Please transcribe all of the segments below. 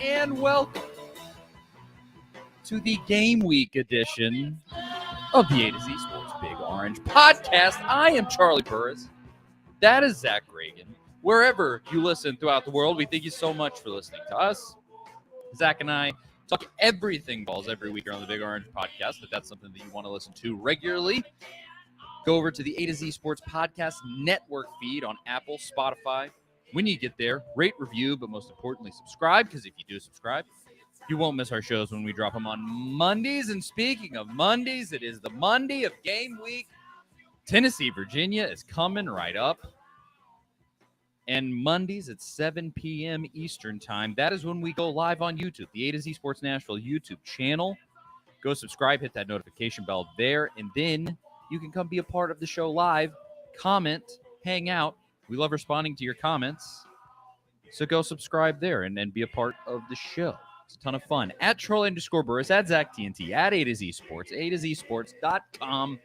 And welcome to the game week edition of the A to Z Sports Big Orange podcast. I am Charlie Burris. That is Zach Reagan. Wherever you listen throughout the world, we thank you so much for listening to us. Zach and I talk everything balls every week here on the Big Orange podcast. If that's something that you want to listen to regularly, go over to the A to Z Sports Podcast Network feed on Apple, Spotify. When you get there, rate, review, but most importantly, subscribe, because if you do subscribe, you won't miss our shows when we drop them on Mondays. And speaking of Mondays, it is the Monday of game week. Tennessee, Virginia is coming right up. And Mondays at 7 p.m. Eastern time, that is when we go live on YouTube, the A to Z Sports Nashville YouTube channel. Go subscribe, hit that notification bell there, and then you can come be a part of the show live, comment, hang out. We love responding to your comments. So go subscribe there and be a part of the show. It's a ton of fun. At Charlie_Burris, at Zach TNT, at A to Z Sports, A to Z Sports.com.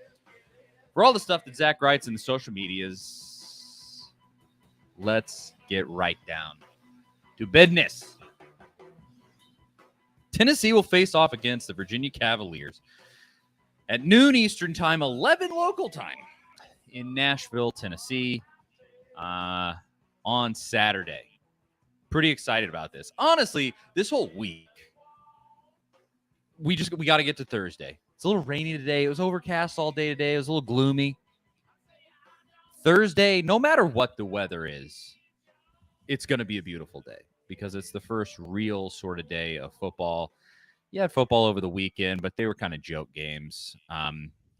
For all the stuff that Zach writes in the social medias, let's get right down to business. Tennessee will face off against the Virginia Cavaliers at noon Eastern time, 11 local time in Nashville, Tennessee. On Saturday. Pretty excited about this. Honestly, this whole week, we got to get to Thursday. It's a little rainy today. It was overcast all day today. It was a little gloomy. Thursday, no matter what the weather is, it's going to be a beautiful day because it's the first real sort of day of football. You had football over the weekend, but they were kind of joke games.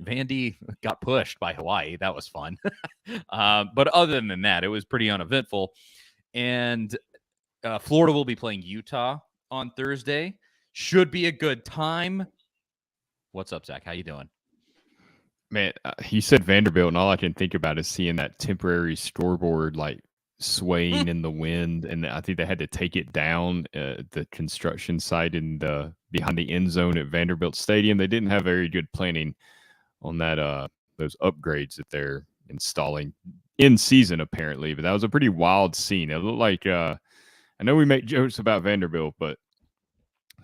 Vandy got pushed by Hawaii. That was fun. But other than that, it was pretty uneventful. And Florida will be playing Utah on Thursday. Should be a good time. What's up, Zach? How you doing? Man, you said Vanderbilt, and all I can think about is seeing that temporary scoreboard like swaying in the wind. And I think they had to take it down at the construction site in the behind the end zone at Vanderbilt Stadium. They didn't have very good planning on that those upgrades that they're installing in season, apparently. But that was a pretty wild scene. It looked like I know we make jokes about Vanderbilt, but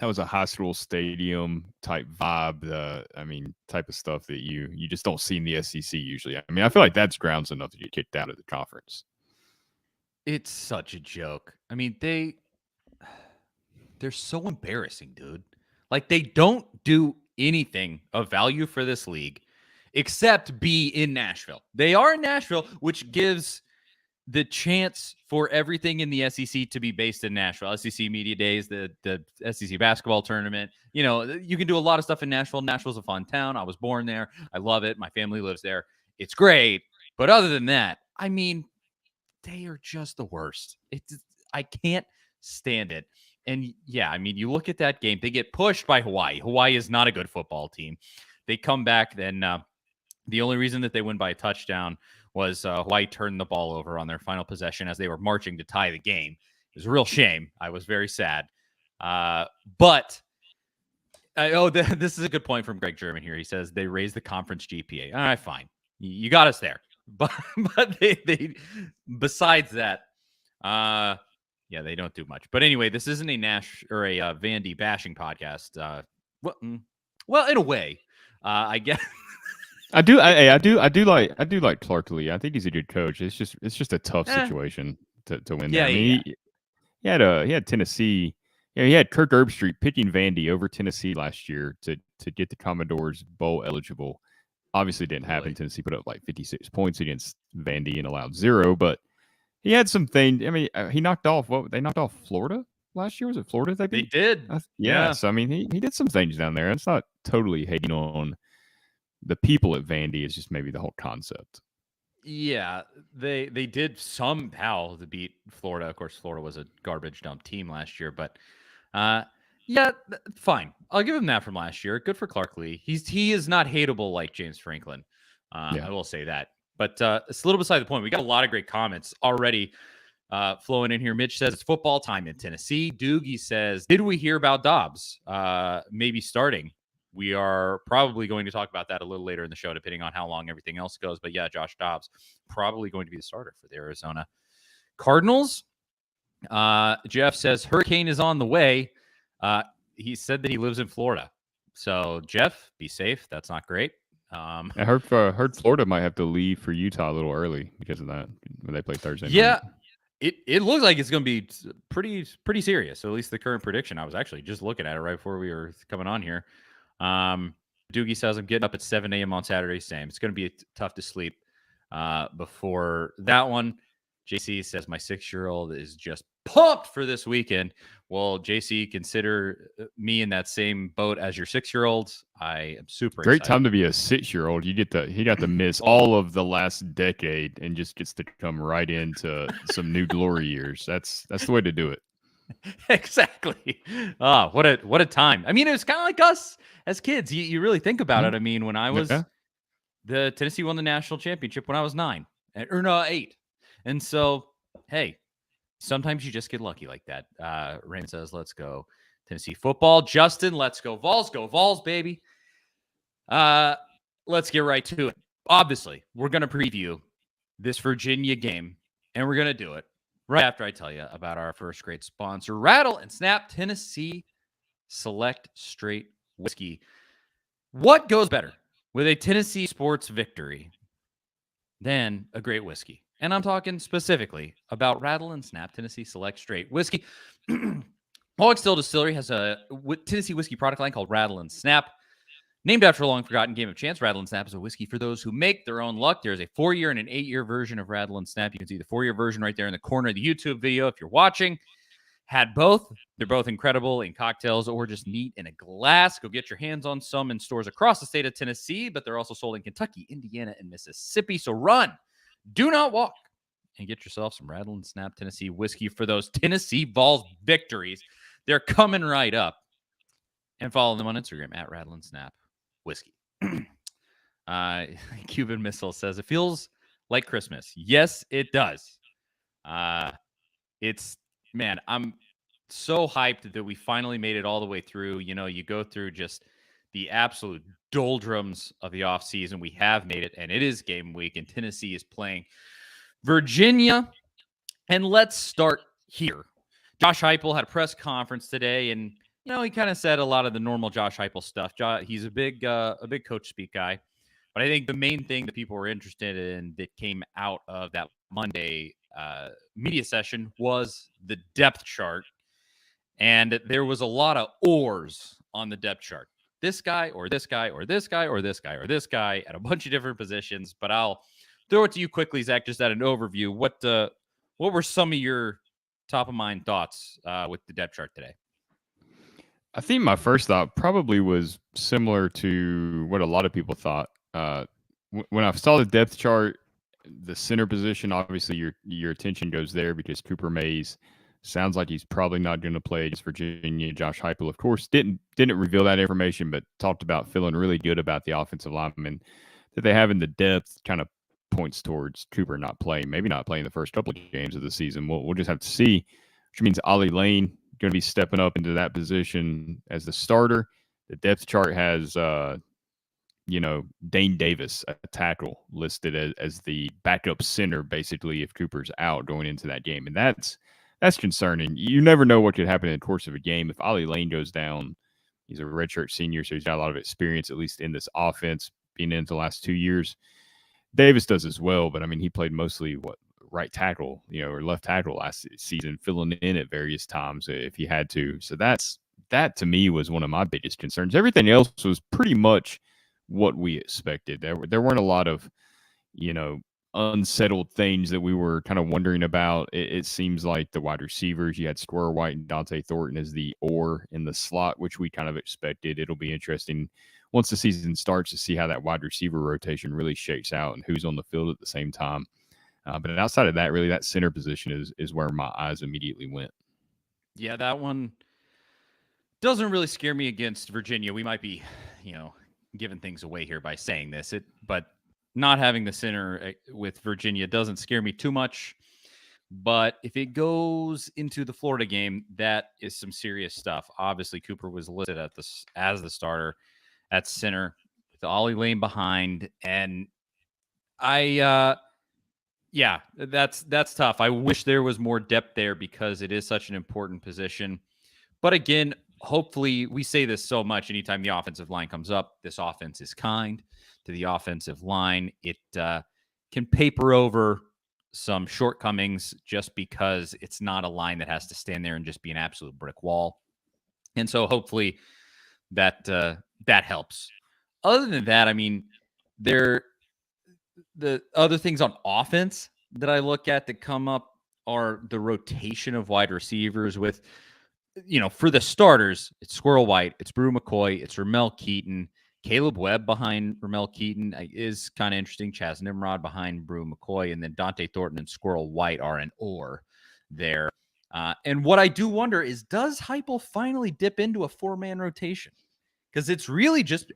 that was a high school stadium type vibe. Type of stuff that you just don't see in the SEC usually. I mean, I feel like that's grounds enough to get kicked out of the conference. It's such a joke. I mean, they're so embarrassing, dude. Like, they don't do anything of value for this league except be in Nashville. They are in Nashville, which gives the chance for everything in the SEC to be based in Nashville. SEC Media Days, the SEC basketball tournament. You know, you can do a lot of stuff in Nashville. Nashville's a fun town. I was born there. I love it. My family lives there. It's great. But other than that, I mean, they are just the worst. I can't stand it. And yeah, I mean, you look at that game, they get pushed by Hawaii. Hawaii is not a good football team. They come back, then the only reason that they win by a touchdown was Hawaii turned the ball over on their final possession as they were marching to tie the game. It was a real shame. I was very sad. This is a good point from Greg German here. He says they raised the conference GPA. All right, fine. You got us there. But they besides that, yeah, they don't do much. But anyway, this isn't a Nash or a Vandy bashing podcast. Well, in a way, I guess. I do like Clark Lee. I think he's a good coach. It's just a tough situation to win. Yeah, there. I mean, he had Tennessee. Yeah, he had Kirk Herbstreit picking Vandy over Tennessee last year to get the Commodores bowl eligible. Obviously, didn't happen. Really? Tennessee put up like 56 points against Vandy and allowed 0. But he had some things. I mean, he knocked off they knocked off Florida last year. Was it Florida? They did. Yeah. So I mean, he did some things down there. It's not totally hating on the people at Vandy. It's just maybe the whole concept. Yeah, they did somehow to beat Florida. Of course, Florida was a garbage dump team last year, but yeah, fine. I'll give him that from last year. Good for Clark Lee. He is not hateable like James Franklin. I will say that. But it's a little beside the point. We got a lot of great comments already Flowing in here, Mitch says it's football time in Tennessee. Doogie says, did we hear about Dobbs maybe starting? We are probably going to talk about that a little later in the show, depending on how long everything else goes. But yeah, Josh Dobbs probably going to be the starter for the Arizona Cardinals. Jeff says hurricane is on the way. He said that he lives in Florida. So Jeff, be safe. That's not great. I heard Florida might have to leave for Utah a little early because of that when they play Thursday night. Yeah, it looks like it's going to be pretty serious. So at least the current prediction. I was actually just looking at it right before we were coming on here. Doogie says I'm getting up at 7 a.m. on Saturday. Same. It's going to be tough to sleep before that one. JC says my 6-year-old is just pumped for this weekend. Well, JC, consider me in that same boat as your 6-year-old. I am super Great excited. time to be a 6-year-old. He got to miss all of the last decade and just gets to come right into some new glory years. That's the way to do it. Exactly. Oh, what a time. I mean, it was kind of like us as kids. You really think about it. I mean, when I was the Tennessee won the national championship when I was 8. And so, hey, sometimes you just get lucky like that. Raymond says, let's go Tennessee football. Justin, let's go Vols. Go Vols, baby. Let's get right to it. Obviously, we're going to preview this Virginia game, and we're going to do it right after I tell you about our first great sponsor, Rattle and Snap Tennessee Select Straight Whiskey. What goes better with a Tennessee sports victory than a great whiskey? And I'm talking specifically about Rattle and Snap Tennessee Select Straight Whiskey. Pollock Still Distillery has a Tennessee whiskey product line called Rattle and Snap. Named after a long-forgotten game of chance, Rattle and Snap is a whiskey for those who make their own luck. There's a 4-year and an 8-year version of Rattle and Snap. You can see the 4-year version right there in the corner of the YouTube video if you're watching. Had both. They're both incredible in cocktails or just neat in a glass. Go get your hands on some in stores across the state of Tennessee, but they're also sold in Kentucky, Indiana, and Mississippi. So run. Do not walk, and get yourself some Rattle and Snap Tennessee whiskey for those Tennessee Vols victories. They're coming right up. And follow them on Instagram at Rattle and Snap Whiskey. Cuban Missile says it feels like Christmas. Yes, it does. I'm so hyped that we finally made it all the way through. You know, you go through just the absolute doldrums of the offseason. We have made it, and it is game week, and Tennessee is playing Virginia. And let's start here. Josh Heupel had a press conference today, and he kind of said a lot of the normal Josh Heupel stuff. He's a big coach speak guy, but I think the main thing that people were interested in that came out of that Monday media session was the depth chart, and there was a lot of ors on the depth chart. This guy, or this guy, or this guy, or this guy, or this guy at a bunch of different positions. But I'll throw it to you quickly, Zach, just at an overview. What were some of your top of mind thoughts with the depth chart today? I think my first thought probably was similar to what a lot of people thought. When I saw the depth chart, the center position, obviously your attention goes there because Cooper Mays sounds like he's probably not going to play against Virginia. Josh Heupel, of course, didn't reveal that information, but talked about feeling really good about the offensive linemen that they have in the depth. Kind of points towards Cooper not playing, maybe not playing the first couple of games of the season. We'll just have to see, which means Ollie Lane going to be stepping up into that position as the starter. The depth chart has, Dane Davis, a tackle, listed as the backup center, basically, if Cooper's out going into that game. And that's concerning. You never know what could happen in the course of a game. If Ollie Lane goes down, he's a redshirt senior, so he's got a lot of experience, at least in this offense, being into the last 2 years. Davis does as well, but I mean, he played mostly right tackle, or left tackle last season, filling in at various times if he had to. So that to me was one of my biggest concerns. Everything else was pretty much what we expected. There weren't a lot of, unsettled things that we were kind of wondering about. It seems like the wide receivers, you had Square White and Dante Thornton as the or in the slot, which we kind of expected. It'll be interesting once the season starts to see how that wide receiver rotation really shakes out and who's on the field at the same time. But outside of that, really, that center position is where my eyes immediately went. Yeah, that one doesn't really scare me against Virginia. We might be, giving things away here by saying this, but not having the center with Virginia doesn't scare me too much. But if it goes into the Florida game, that is some serious stuff. Obviously, Cooper was listed as the starter at center with Ollie Lane behind, and yeah, that's tough. I wish there was more depth there because it is such an important position. But again, hopefully, we say this so much anytime the offensive line comes up. This offense is kind to the offensive line. It can paper over some shortcomings just because it's not a line that has to stand there and just be an absolute brick wall. And so hopefully that helps. Other than that, I mean, the other things on offense that I look at that come up are the rotation of wide receivers with, for the starters, it's Squirrel White, it's Brew McCoy, it's Ramel Keaton. Caleb Webb behind Ramel Keaton is kind of interesting. Chaz Nimrod behind Brew McCoy, and then Dante Thornton and Squirrel White are an or there. And what I do wonder is, does Heupel finally dip into a 4-man rotation? Because it's really just,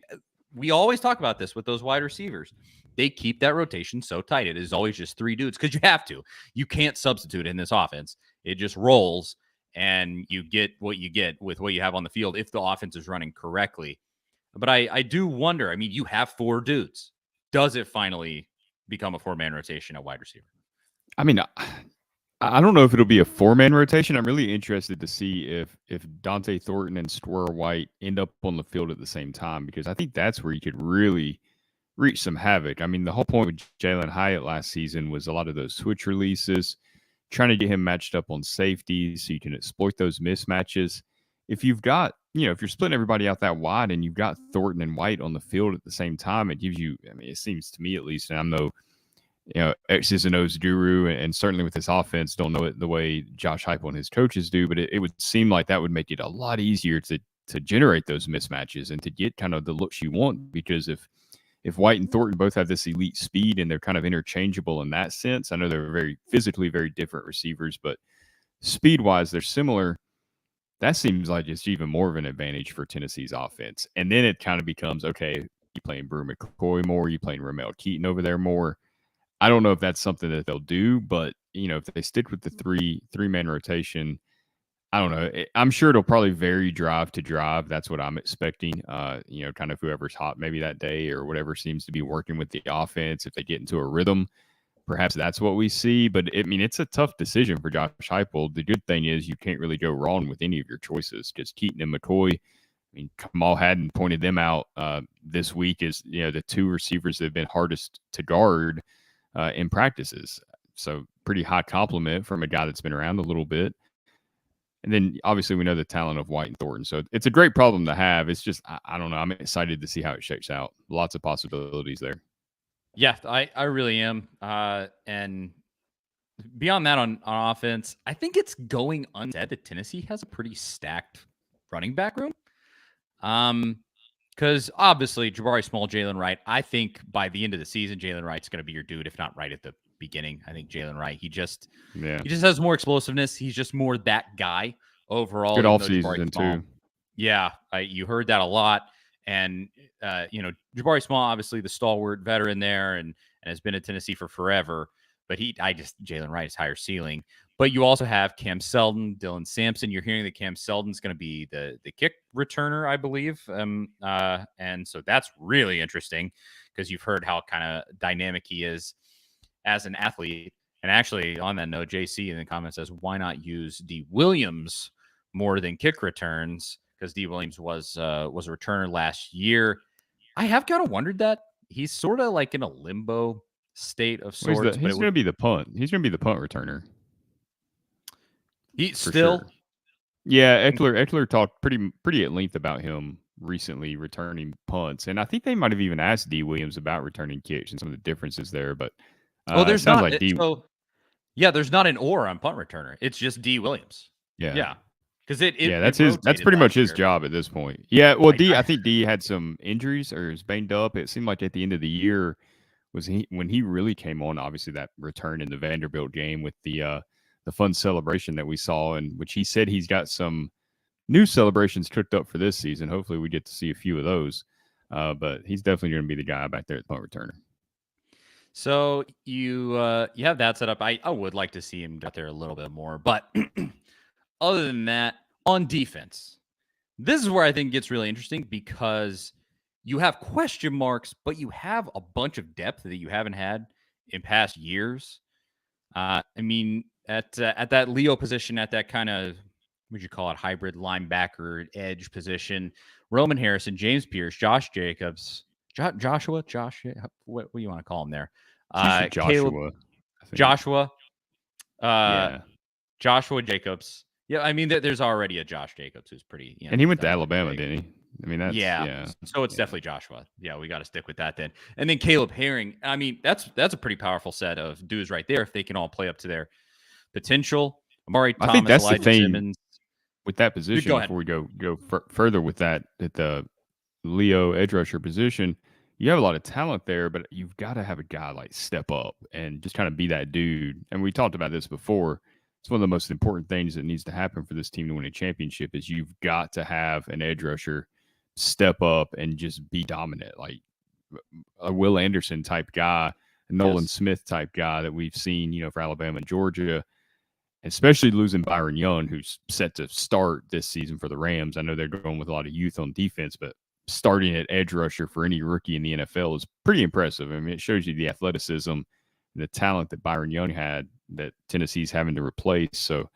we always talk about this with those wide receivers. They keep that rotation so tight. It is always just 3 dudes because you have to. You can't substitute in this offense. It just rolls, and you get what you get with what you have on the field if the offense is running correctly. But I do wonder, I mean, you have 4 dudes. Does it finally become a 4-man rotation at wide receiver? I mean, I don't know if it'll be a 4-man rotation. I'm really interested to see if Dante Thornton and Squirrel White end up on the field at the same time, because I think that's where you could really wreak some havoc. I mean, the whole point with Jalen Hyatt last season was a lot of those switch releases, trying to get him matched up on safeties so you can exploit those mismatches. If you've got, if you're splitting everybody out that wide and you've got Thornton and White on the field at the same time, it gives you, I mean, it seems to me at least, and I'm no, X's and O's guru, and certainly with this offense, don't know it the way Josh Heupel and his coaches do, but it would seem like that would make it a lot easier to generate those mismatches and to get kind of the looks you want, because if White and Thornton both have this elite speed and they're kind of interchangeable in that sense, I know they're very physically very different receivers, but speed-wise, they're similar. That seems like it's even more of an advantage for Tennessee's offense. And then it kind of becomes, okay, you playing Brew McCoy more, you playing Ramel Keaton over there more. I don't know if that's something that they'll do, but, if they stick with the three-man rotation, I don't know. I'm sure it'll probably vary drive to drive. That's what I'm expecting. Kind of whoever's hot maybe that day or whatever seems to be working with the offense. If they get into a rhythm, perhaps that's what we see. But it's a tough decision for Josh Heupel. The good thing is you can't really go wrong with any of your choices. Just Keaton and McCoy. I mean, Kamal hadn't pointed them out this week as the 2 receivers that have been hardest to guard in practices. So pretty high compliment from a guy that's been around a little bit. And then obviously we know the talent of White and Thornton. So it's a great problem to have. It's just, I don't know. I'm excited to see how it shakes out. Lots of possibilities there. Yeah, I really am. And beyond that on offense, I think it's going unsaid that Tennessee has a pretty stacked running back room. Because obviously Jabari Small, Jalen Wright, I think by the end of the season, Jalen Wright's going to be your dude, if not right at the beginning. I think Jalen Wright, he just has more explosiveness. He's just more that guy overall. Good offseason too. Yeah, you heard that a lot. And, Jabari Small, obviously the stalwart veteran there and has been at Tennessee for forever. But Jalen Wright is higher ceiling. But you also have Cam Seldon, Dylan Sampson. You're hearing that Cam Seldon's going to be the kick returner, I believe. And so that's really interesting because you've heard how kind of dynamic he is as an athlete. And actually, on that note, JC in the comments says, why not use D. Williams more than kick returns? Because D. Williams was a returner last year. I have kind of wondered that. He's sort of like in a limbo state of sorts. He's going to be the punt. He's going to be the punt returner. He still, sure. Yeah. Eckler talked pretty at length about him recently returning punts, and I think they might have even asked D. Williams about returning kicks and some of the differences there. But there's not like there's not an or on punt returner. It's just D. Williams. Yeah. Because that's pretty much his job at this point. Yeah. Well, I think D had some injuries or was banged up. It seemed like at the end of the year when he really came on. Obviously, that return in the Vanderbilt game with the fun celebration that we saw, and which he said he's got some new celebrations cooked up for this season. Hopefully we get to see a few of those. But he's definitely going to be the guy back there at the punt returner. So you have that set up. I would like to see him get there a little bit more, but other than that, on defense, this is where I think it gets really interesting because you have question marks, but you have a bunch of depth that you haven't had in past years. I mean, at that Leo position, at that kind of, what would you call it, hybrid linebacker edge position, Roman Harrison, James Pierce, Josh Jacobs, Josh, what do you want to call him there? It's usually Caleb, Joshua, I think. Joshua, uh, Yeah. Joshua Jacobs. Yeah, I mean, there's already a Josh Jacobs who's pretty, And he he's went to done pretty Alabama, big. didn't he? I mean, that's Yeah, yeah. so it's definitely Joshua. Yeah, we got to stick with that then. And then Caleb Herring. I mean, that's a pretty powerful set of dudes right there if they can all play up to their potential. Amari I think Thomas, that's the Elijah thing Simmons. with that position. Go ahead. Before we go further with that, at the Leo edge rusher position, you have a lot of talent there, but you've got to have a guy like step up and just kind of be that dude. And we talked about this before. It's one of the most important things that needs to happen for this team to win a championship is you've got to have an edge rusher step up and just be dominant, like a Will Anderson type guy, a Nolan Smith type guy that we've seen, for Alabama and Georgia, especially losing Byron Young, who's set to start this season for the Rams. I know they're going with a lot of youth on defense, but starting at edge rusher for any rookie in the NFL is pretty impressive. I mean, it shows you the athleticism and the talent that Byron Young had that Tennessee's having to replace. So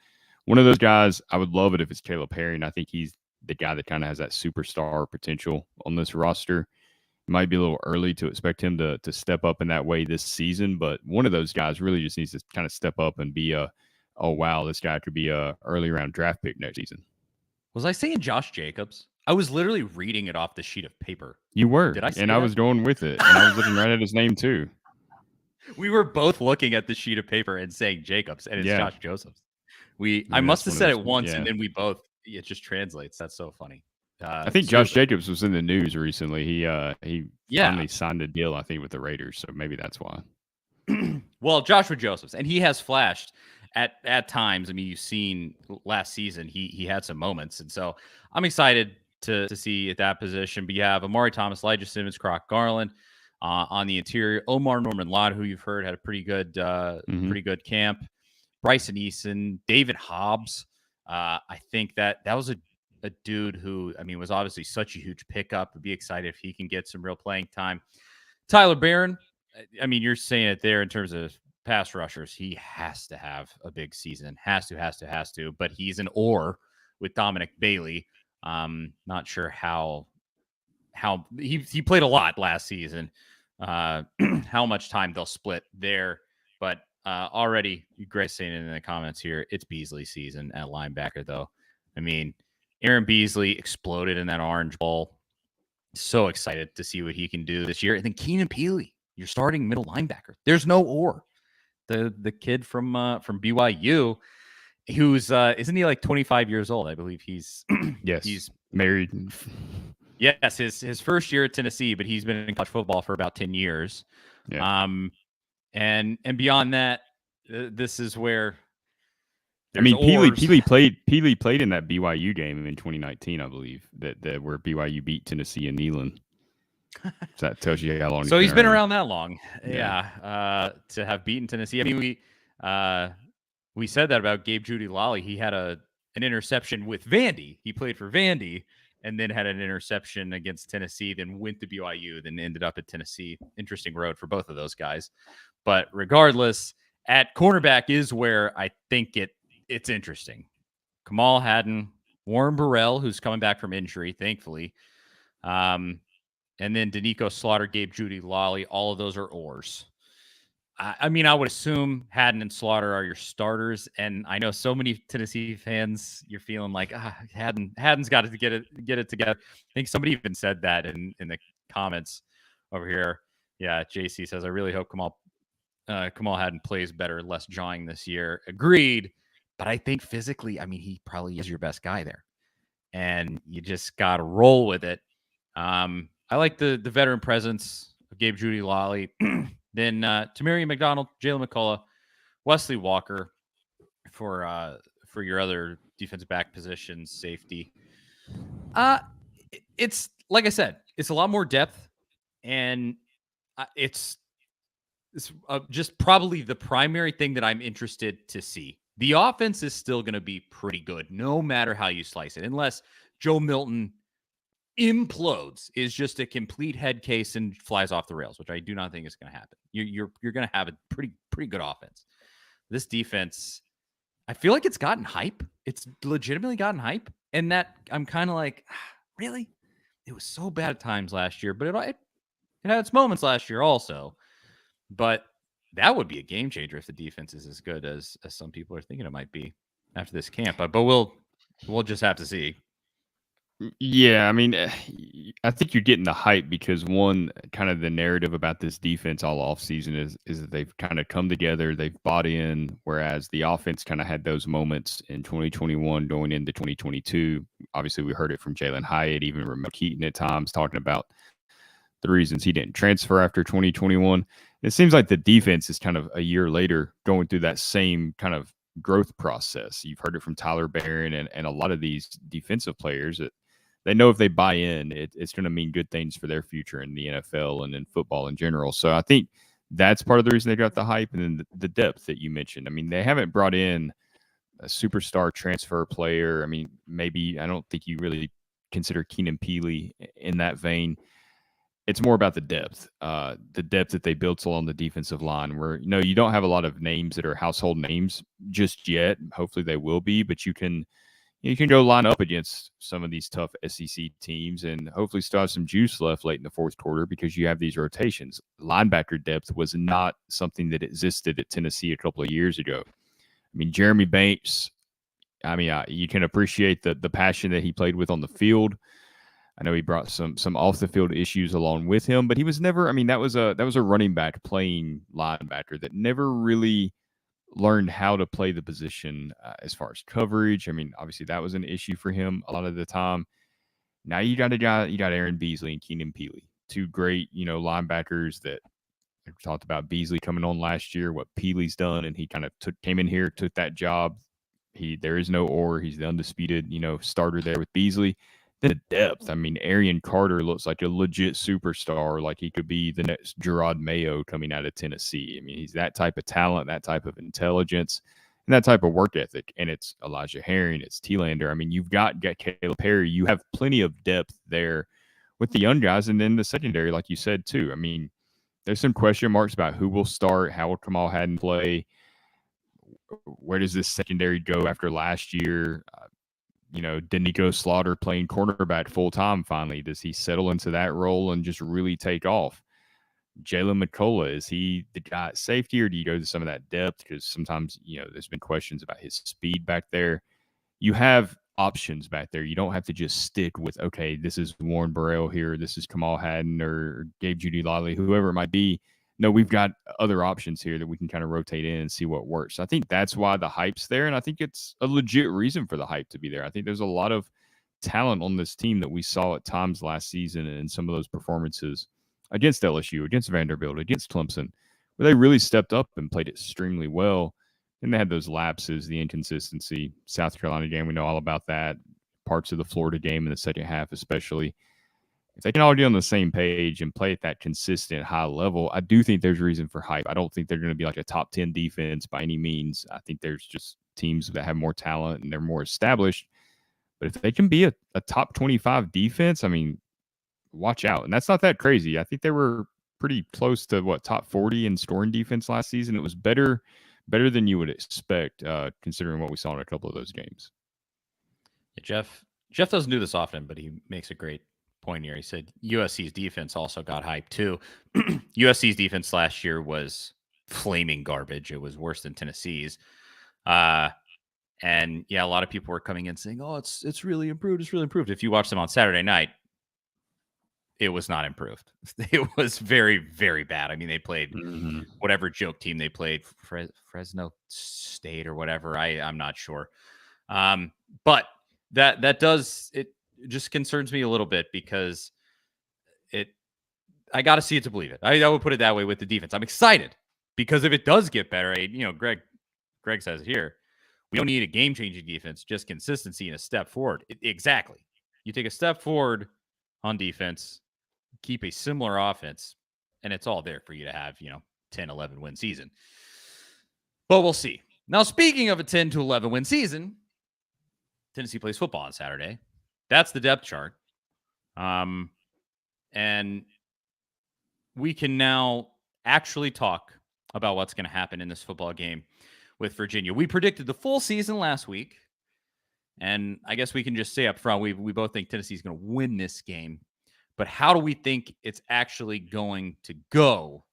one of those guys, I would love it if it's Caleb Herring. I think he's the guy that kind of has that superstar potential on this roster. It might be a little early to expect him to step up in that way this season, but one of those guys really just needs to kind of step up and be oh wow, this guy could be a early round draft pick next season. Was I saying Josh Jacobs? I was literally reading it off the sheet of paper. You were. Did I say and that? I was going with it. And I was looking right at his name too. We were both looking at the sheet of paper and saying Jacobs, and it's Josh Josephs. I must have said it once, and then we both, it just translates. That's so funny. I think Josh Jacobs was in the news recently. He finally signed a deal, I think, with the Raiders, so maybe that's why. Well, Joshua Josephs, and he has flashed at times. I mean, you've seen last season he had some moments, and so I'm excited to see at that position. But you have Amari Thomas, Elijah Simmons, Croc Garland on the interior. Omar Norman Lott, who you've heard had a pretty good camp. Bryson Eason, David Hobbs. I think that was a dude who, I mean, was obviously such a huge pickup. I'd be excited if he can get some real playing time. Tyler Barron, I mean, you're saying it there in terms of pass rushers. He has to have a big season. Has to. But he's an or with Dominic Bailey. Not sure how he played a lot last season. How much time they'll split there. But already, Greg saying it in the comments here, it's Beasley's season at linebacker, though. I mean, Aaron Beasley exploded in that Orange Bowl. So excited to see what he can do this year. And then Keenan Peely, you're starting middle linebacker. There's no or. The kid from BYU, who's isn't he like 25 years old? I believe he's yes, he's married. Yes, his first year at Tennessee, but he's been in college football for about 10 years. Yeah. And beyond that, this is where I mean, Peely played in that BYU game in 2019, I believe, that where BYU beat Tennessee and Neyland. So that tells you how long. So he's been around that long, yeah. To have beaten Tennessee. I mean, we said that about Gabe Judy Lally. He had an interception with Vandy. He played for Vandy, and then had an interception against Tennessee. Then went to BYU. Then ended up at Tennessee. Interesting road for both of those guys. But regardless, at cornerback is where I think it's interesting. Kamal Haddon, Warren Burrell, who's coming back from injury, thankfully. And then Danico Slaughter, Gabe Judy, Lally, all of those are ors. I mean, I would assume Haddon and Slaughter are your starters. And I know so many Tennessee fans, you're feeling like, Haddon's got to get it together. I think somebody even said that in the comments over here. Yeah, JC says, I really hope Kamal Haddon plays better, less jawing this year. Agreed. But I think physically, I mean, he probably is your best guy there. And you just got to roll with it. I like the veteran presence of Gabe Judy Lally. Then Tamarian McDonald, Jalen McCullough, Wesley Walker for your other defensive back positions, safety. It's like I said, it's a lot more depth, and it's It's just probably the primary thing that I'm interested to see. The offense is still going to be pretty good, no matter how you slice it, unless Joe Milton implodes, is just a complete head case and flies off the rails, which I do not think is going to happen. You're going to have a pretty good offense. This defense, I feel like it's gotten hype. It's legitimately gotten hype, and that I'm kind of like, really? It was so bad at times last year, but it had its moments last year also. But that would be a game changer if the defense is as good as some people are thinking it might be after this camp. But we'll just have to see. Yeah, I mean, I think you're getting the hype because one, kind of the narrative about this defense all offseason is that they've kind of come together, they've bought in, whereas the offense kind of had those moments in 2021 going into 2022. Obviously, we heard it from Jalen Hyatt, even Ramon Keaton at times talking about the reasons he didn't transfer after 2021. It seems like the defense is kind of a year later going through that same kind of growth process. You've heard it from Tyler Barron and a lot of these defensive players that they know if they buy in, it's going to mean good things for their future in the NFL and in football in general. So I think that's part of the reason they got the hype, and then the depth that you mentioned. I mean, they haven't brought in a superstar transfer player. I mean, maybe I don't think you really consider Keenan Peely in that vein. It's more about the depth that they built along the defensive line, where you don't have a lot of names that are household names just yet. Hopefully they will be, but you can go line up against some of these tough SEC teams and hopefully still have some juice left late in the fourth quarter because you have these rotations. Linebacker depth was not something that existed at Tennessee a couple of years ago. I mean, Jeremy Banks, you can appreciate the passion that he played with on the field. I know he brought some off the field issues along with him, but he was never. I mean, that was a running back playing linebacker that never really learned how to play the position as far as coverage. I mean, obviously that was an issue for him a lot of the time. Now you got Aaron Beasley and Keenan Peely, two great linebackers that I talked about. Beasley coming on last year, what Peely's done, and he kind of came in here, took that job. There is no or. He's the undisputed starter there with Beasley. The depth. I mean, Arian Carter looks like a legit superstar, like he could be the next Gerard Mayo coming out of Tennessee. I mean, he's that type of talent, that type of intelligence, and that type of work ethic. And it's Elijah Herring, it's T-Lander. I mean, you've got Caleb Perry. You have plenty of depth there with the young guys. And then the secondary, like you said, too. I mean, there's some question marks about who will start, how will Kamal Hadden play, where does this secondary go after last year? Denico Slaughter playing cornerback full time finally. Does he settle into that role and just really take off? Jalen McCullough, is he the guy at safety, or do you go to some of that depth? Because sometimes, there's been questions about his speed back there. You have options back there. You don't have to just stick with, okay, this is Warren Burrell here, this is Kamal Hadden or Gabe Judy Lally, whoever it might be. No, we've got other options here that we can kind of rotate in and see what works. I think that's why the hype's there, and I think it's a legit reason for the hype to be there. I think there's a lot of talent on this team that we saw at times last season and some of those performances against LSU, against Vanderbilt, against Clemson, where they really stepped up and played extremely well. Then they had those lapses, the inconsistency. South Carolina game, we know all about that. Parts of the Florida game in the second half, especially. If they can all get on the same page and play at that consistent high level, I do think there's reason for hype. I don't think they're going to be like a top 10 defense by any means. I think there's just teams that have more talent and they're more established. But if they can be a top 25 defense, I mean, watch out. And that's not that crazy. I think they were pretty close to top 40 in scoring defense last season. It was better than you would expect, considering what we saw in a couple of those games. Yeah, Jeff doesn't do this often, but he makes a great point here. He said USC's defense also got hyped too. USC's defense last year was flaming garbage. It was worse than Tennessee's. And yeah, a lot of people were coming in saying, "Oh, it's really improved. It's really improved." If you watch them on Saturday night, it was not improved. It was very, very bad. I mean, they played whatever joke team they played, Fresno State or whatever. I'm not sure. But that does, it just concerns me a little bit because I got to see it to believe it. I would put it that way with the defense. I'm excited because if it does get better, Greg says it here, we don't need a game-changing defense, just consistency and a step forward. Exactly. You take a step forward on defense, keep a similar offense, and it's all there for you to have, 10, 11 win season. But we'll see. Now, speaking of a 10 to 11 win season, Tennessee plays football on Saturday. That's the depth chart. And we can now actually talk about what's going to happen in this football game with Virginia. We predicted the full season last week. And I guess we can just say up front, we both think Tennessee's going to win this game. But how do we think it's actually going to go?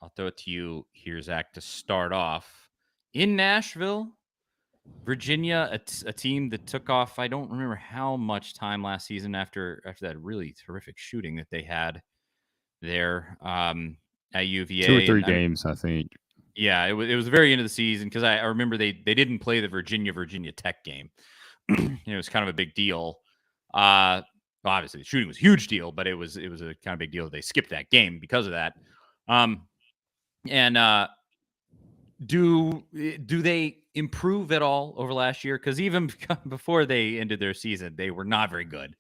I'll throw it to you here, Zach, to start off. In Nashville, Virginia, a team that took off, I don't remember how much time last season after that really terrific shooting that they had there at UVA. 2 or 3 games, I think. Yeah, it was the very end of the season because I remember they didn't play the Virginia Tech game. It was kind of a big deal. Obviously, the shooting was a huge deal, but it was a kind of big deal that they skipped that game because of that. Do they improve at all over last year? Because even before they ended their season, they were not very good.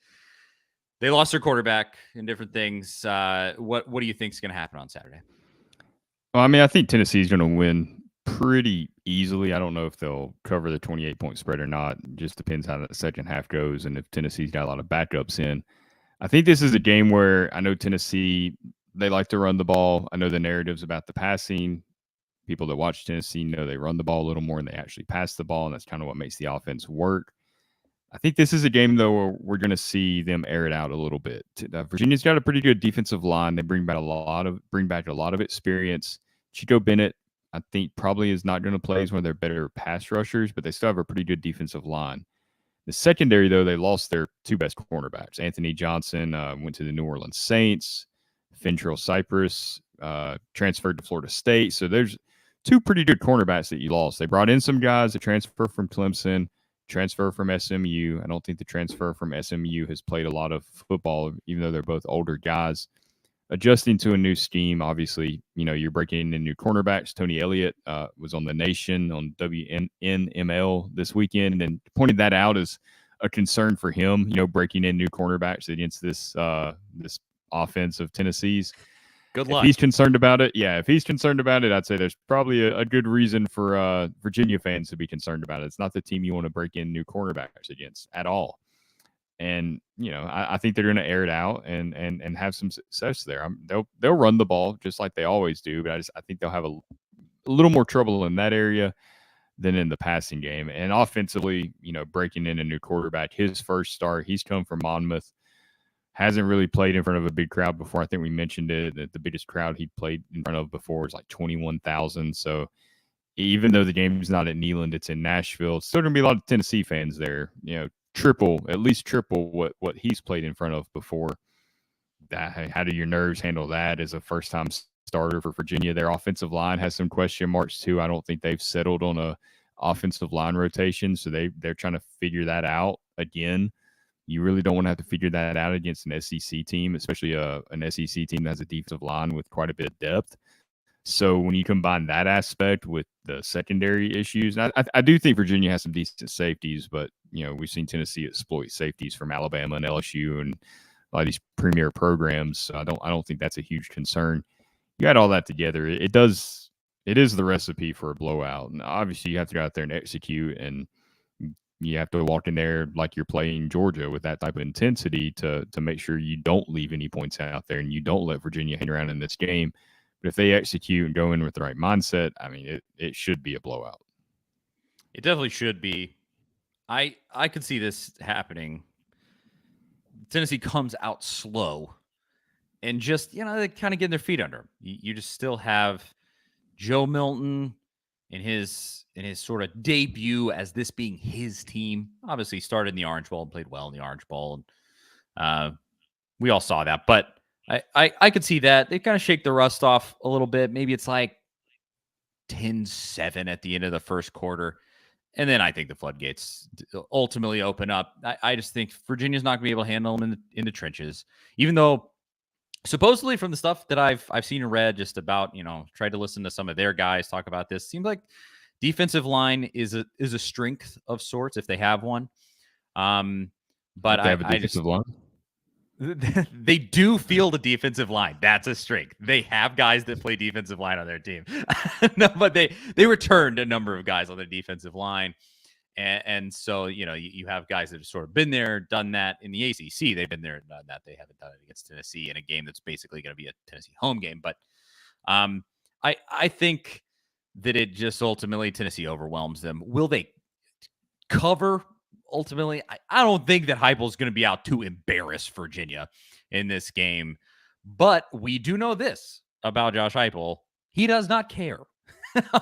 They lost their quarterback and different things. What do you think is going to happen on Saturday? Well, I mean, I think Tennessee's going to win pretty easily. I don't know if they'll cover the 28-point spread or not. It just depends how the second half goes and if Tennessee's got a lot of backups in. I think this is a game where I know Tennessee, they like to run the ball. I know the narratives about the passing. People that watch Tennessee know they run the ball a little more and they actually pass the ball, and that's kind of what makes the offense work. I think this is a game, though, where we're going to see them air it out a little bit. Virginia's got a pretty good defensive line. They bring back a lot of experience. Chico Bennett, I think, probably is not going to play as one of their better pass rushers, but they still have a pretty good defensive line. The secondary, though, they lost their 2 best cornerbacks. Anthony Johnson went to the New Orleans Saints. Fentrell Cypress transferred to Florida State. So there's 2 pretty good cornerbacks that you lost. They brought in some guys that transfer from Clemson, transfer from SMU. I don't think the transfer from SMU has played a lot of football, even though they're both older guys. Adjusting to a new scheme, obviously, you're breaking in new cornerbacks. Tony Elliott was on The Nation on WNML this weekend and pointed that out as a concern for him, breaking in new cornerbacks against this offense of Tennessee's. Good luck. If he's concerned about it, I'd say there's probably a good reason for Virginia fans to be concerned about it. It's not the team you want to break in new cornerbacks against at all. And, I think they're going to air it out and have some success there. They'll run the ball just like they always do, but I think they'll have a little more trouble in that area than in the passing game. And offensively, breaking in a new quarterback, his first start, he's come from Monmouth. Hasn't really played in front of a big crowd before. I think we mentioned it, that the biggest crowd he played in front of before was like 21,000. So even though the game's not at Neyland, it's in Nashville, it's still going to be a lot of Tennessee fans there. At least triple what he's played in front of before. How do your nerves handle that as a first-time starter for Virginia? Their offensive line has some question marks too. I don't think they've settled on a offensive line rotation, so they're trying to figure that out again. You really don't want to have to figure that out against an SEC team, especially an SEC team that has a defensive line with quite a bit of depth. So when you combine that aspect with the secondary issues, I do think Virginia has some decent safeties, but we've seen Tennessee exploit safeties from Alabama and LSU and a lot of these premier programs. So I don't think that's a huge concern. You add all that together, it is the recipe for a blowout. And obviously you have to go out there and execute, and you have to walk in there like you're playing Georgia with that type of intensity to make sure you don't leave any points out there and you don't let Virginia hang around in this game. But if they execute and go in with the right mindset, I mean, it should be a blowout. It definitely should be. I could see this happening. Tennessee comes out slow and just, they kind of getting their feet under them. You just still have Joe Milton in his sort of debut as this being his team. Obviously started in the Orange Bowl and played well in the Orange Bowl. And we all saw that. But I could see that. They kind of shake the rust off a little bit. Maybe it's like 10-7 at the end of the first quarter. And then I think the floodgates ultimately open up. I just think Virginia's not going to be able to handle them in the trenches, even though supposedly from the stuff that I've seen and read just about, tried to listen to some of their guys talk about this, seems like defensive line is a strength of sorts if they have one. But they have a defensive line. They do field a defensive line. That's a strength. They have guys that play defensive line on their team. No, but they returned a number of guys on their defensive line. And so, you have guys that have sort of been there, done that in the ACC. They've been there and done that. They haven't done it against Tennessee in a game that's basically going to be a Tennessee home game. But I think that it just ultimately Tennessee overwhelms them. Will they cover? Ultimately, I don't think that Heupel's going to be out to embarrass Virginia in this game. But we do know this about Josh Heupel. He does not care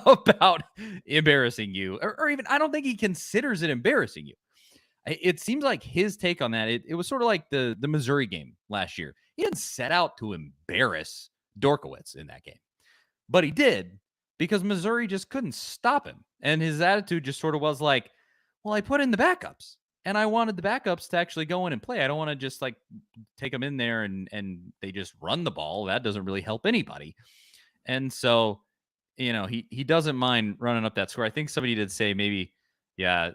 about embarrassing you, or even I don't think he considers it embarrassing you. It seems like his take on that, it was sort of like the Missouri game last year. He didn't set out to embarrass Dorkowitz in that game, but he did because Missouri just couldn't stop him. And his attitude just sort of was like, well, I put in the backups and I wanted the backups to actually go in and play. I don't want to just like take them in there and they just run the ball. That doesn't really help anybody. And so, he doesn't mind running up that score. I think somebody did say maybe, yeah,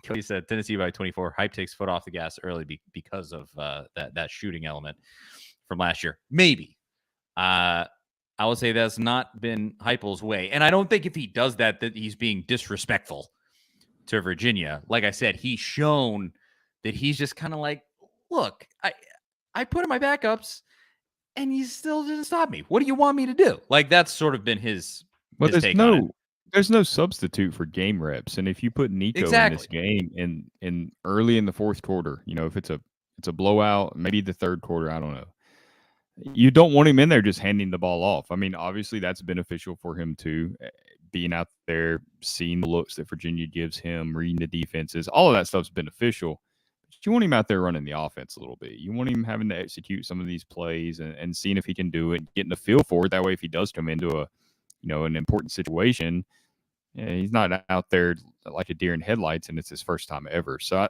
Cody said Tennessee by 24. Hype takes foot off the gas early because of that shooting element from last year. Maybe. I would say that's not been Heupel's way. And I don't think if he does that he's being disrespectful to Virginia. Like I said, he's shown that he's just kind of like, look, I put in my backups and you still didn't stop me. What do you want me to do? Like that's sort of been his take on it. There's no substitute for game reps. And if you put Nico in this game in early in the fourth quarter, if it's a blowout, maybe the third quarter, I don't know. You don't want him in there just handing the ball off. I mean, obviously that's beneficial for him too. Being out there, seeing the looks that Virginia gives him, reading the defenses, all of that stuff's beneficial. But you want him out there running the offense a little bit. You want him having to execute some of these plays and seeing if he can do it, getting the feel for it. That way, if he does come into an important situation, he's not out there like a deer in headlights and it's his first time ever. So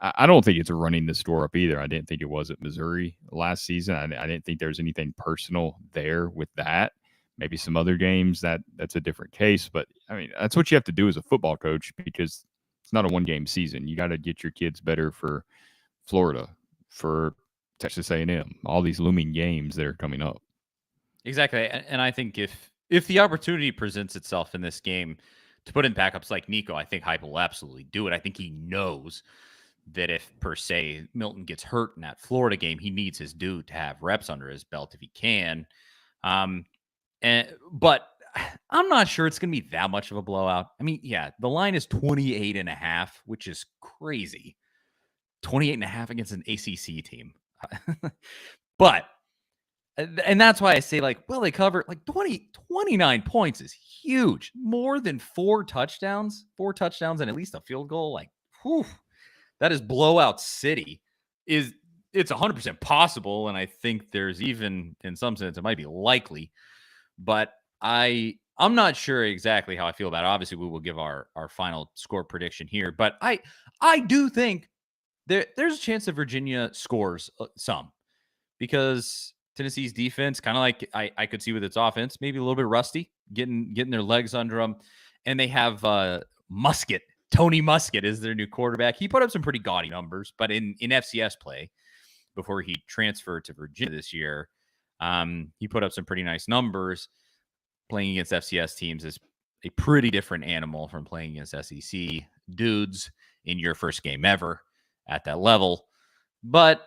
I don't think it's running the store up either. I didn't think it was at Missouri last season. I didn't think there was anything personal there with that. Maybe some other games that's a different case. But, I mean, that's what you have to do as a football coach because it's not a one-game season. You got to get your kids better for Florida, for Texas A&M, all these looming games that are coming up. Exactly. And I think if the opportunity presents itself in this game to put in backups like Nico, I think Heupel will absolutely do it. I think he knows that if, per se, Milton gets hurt in that Florida game, he needs his dude to have reps under his belt if he can. But I'm not sure it's going to be that much of a blowout. I mean, yeah, the line is 28.5, which is crazy. 28.5 against an ACC team. But, and that's why I say, like, well, they cover, like, 29 points is huge. More than 4 touchdowns and at least a field goal. Like, whew, that is blowout city. It's 100% possible, and I think there's even, in some sense, it might be likely. But I'm not sure exactly how I feel about it. Obviously, we will give our final score prediction here. But I do think there's a chance that Virginia scores some because Tennessee's defense, kind of like I could see with its offense, maybe a little bit rusty, getting their legs under them. And they have Musket. Tony Musket is their new quarterback. He put up some pretty gaudy numbers, but in FCS play before he transferred to Virginia this year, he put up some pretty nice numbers. Playing against FCS teams is a pretty different animal from playing against SEC dudes in your first game ever at that level. But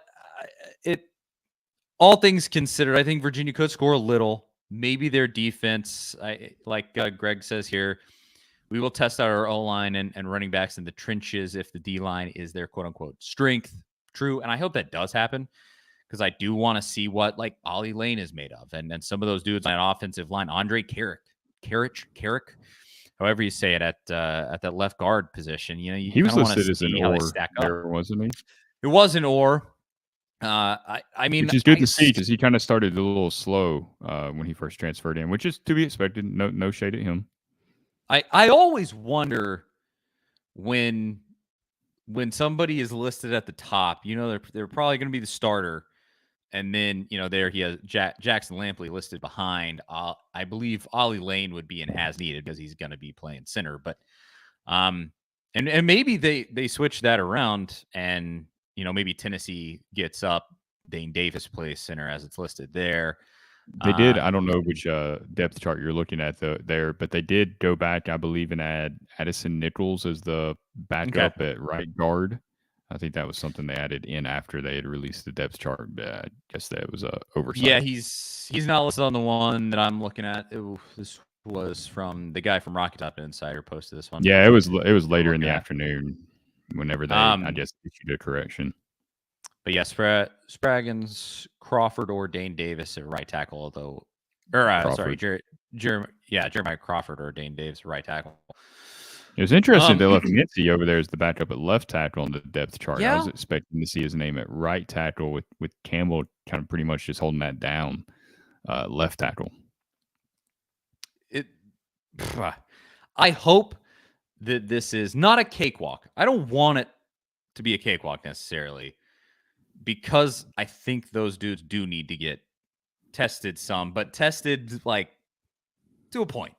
all things considered, I think Virginia could score a little. Maybe their defense, like Greg says here, we will test out our O-line and running backs in the trenches if the D-line is their quote-unquote strength. True, and I hope that does happen because I do want to see what, like, Ollie Lane is made of. And some of those dudes on offensive line, Andre Carrick, however you say it, at that left guard position. He was listed as an or there, wasn't he? It was an or. I mean, which is good to see because he kind of started a little slow when he first transferred in, which is to be expected. No shade at him. I always wonder when somebody is listed at the top, they're probably going to be the starter. And then, there he has Jackson Lampley listed behind. I believe Ollie Lane would be in as needed because he's going to be playing center. But and maybe they switch that around and, maybe Tennessee gets up Dane Davis plays center as it's listed there. They did. I don't know which depth chart you're looking at there, but they did go back, I believe, and add Addison Nichols as the backup at right guard. I think that was something they added in after they had released the depth chart. I guess that was a oversight. Yeah, he's not listed on the one that I'm looking at. This was from the guy from Rocky Top Insider posted this one. Yeah, it was later in the afternoon whenever they I just issued a correction. But yeah, Spraggins, Crawford, or Dane Davis at right tackle. Although, sorry, Jeremiah Crawford or Dane Davis at right tackle. It was interesting they left Mitzi over there as the backup at left tackle on the depth chart. Yeah. I was expecting to see his name at right tackle with Campbell kind of pretty much just holding that down, left tackle. I hope that this is not a cakewalk. I don't want it to be a cakewalk necessarily, because I think those dudes do need to get tested some, but tested like to a point.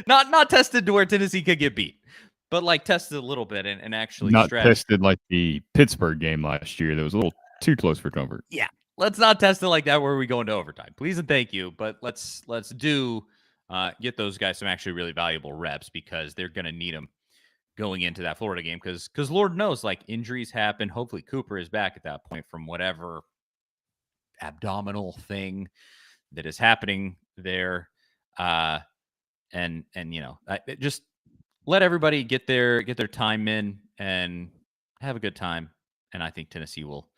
Not tested to where Tennessee could get beat, but like tested a little bit and actually not stretch. Tested like the Pittsburgh game last year. That was a little too close for comfort. Yeah, let's not test it like that where we go into overtime. Please and thank you, but let's do get those guys some actually really valuable reps, because they're going to need them going into that Florida game, because Lord knows, like, injuries happen. Hopefully Cooper is back at that point from whatever abdominal thing that is happening there. And just let everybody get their time in and have a good time. And I think Tennessee will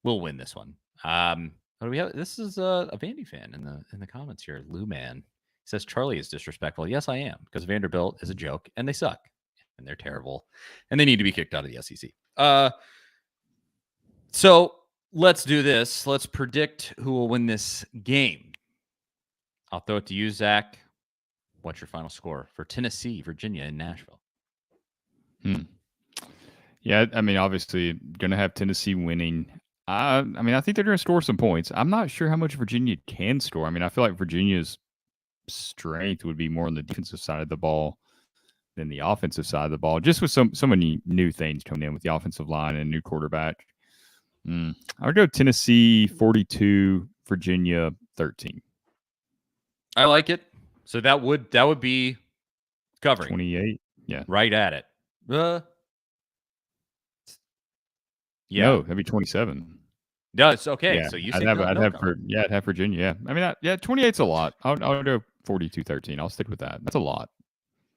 win this one. What do we have? This is a Vandy fan in the comments here. Lou Man says Charlie is disrespectful. Yes, I am, because Vanderbilt is a joke and they suck and they're terrible and they need to be kicked out of the SEC. So let's do this. Let's predict who will win this game. I'll throw it to you, Zach. What's your final score for Tennessee, Virginia, and Nashville? Yeah, I mean, obviously, going to have Tennessee winning. I think they're going to score some points. I'm not sure how much Virginia can score. I mean, I feel like Virginia's strength would be more on the defensive side of the ball than the offensive side of the ball, just with so many new things coming in with the offensive line and new quarterback. I would go Tennessee 42, Virginia 13. I like it. So that would be covering 28. Yeah, right at it. Yeah, no, that'd be 27. No, it's okay. Yeah, so you I'd say have Virginia. Yeah, I mean, 28's a lot. I'll go 42-13. I'll stick with that. That's a lot,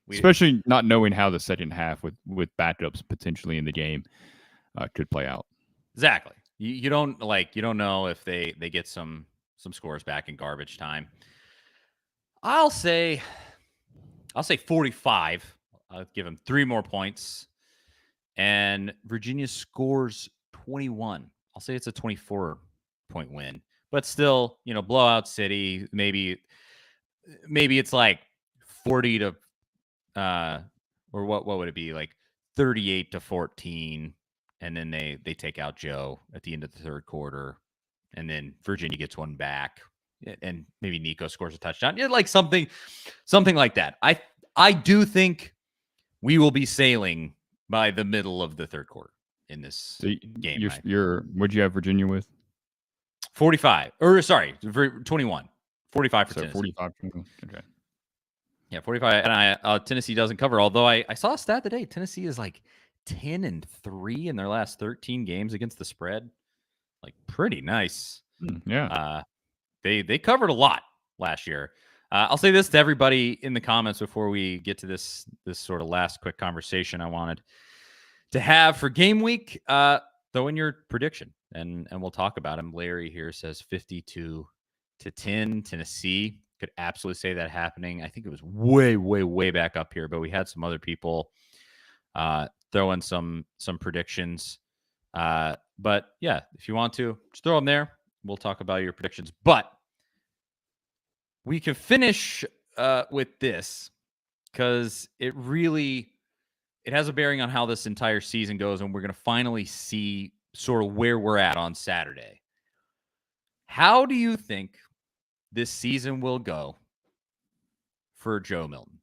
especially not knowing how the second half with backups potentially in the game could play out. Exactly. You don't know if they get some scores back in garbage time. I'll say 45. I'll give them 3 more points. And Virginia scores 21. I'll say it's a 24-point win. But still, blowout city. Maybe it's like 40 to or what would it be? Like 38-14. And then they take out Joe at the end of the third quarter. And then Virginia gets one back. And maybe Nico scores a touchdown. Yeah, like something like that. I do think we will be sailing by the middle of the third quarter in this game. What'd you have Virginia with? 45. Or sorry, 21. 45 for Tennessee. 45. Okay. Yeah, 45. And Tennessee doesn't cover. Although I saw a stat today. Tennessee is like 10-3 in their last 13 games against the spread. Like, pretty nice. Yeah. They covered a lot last year. I'll say this to everybody in the comments before we get to this sort of last quick conversation I wanted to have for game week. Throw in your prediction and we'll talk about him. Larry here says 52-10 Tennessee. Could absolutely say that happening. I think it was way, way, way back up here, but we had some other people throw in some predictions. But yeah, if you want to, just throw them there. We'll talk about your predictions. But we can finish with this, because it has a bearing on how this entire season goes, and we're going to finally see sort of where we're at on Saturday. How do you think this season will go for Joe Milton?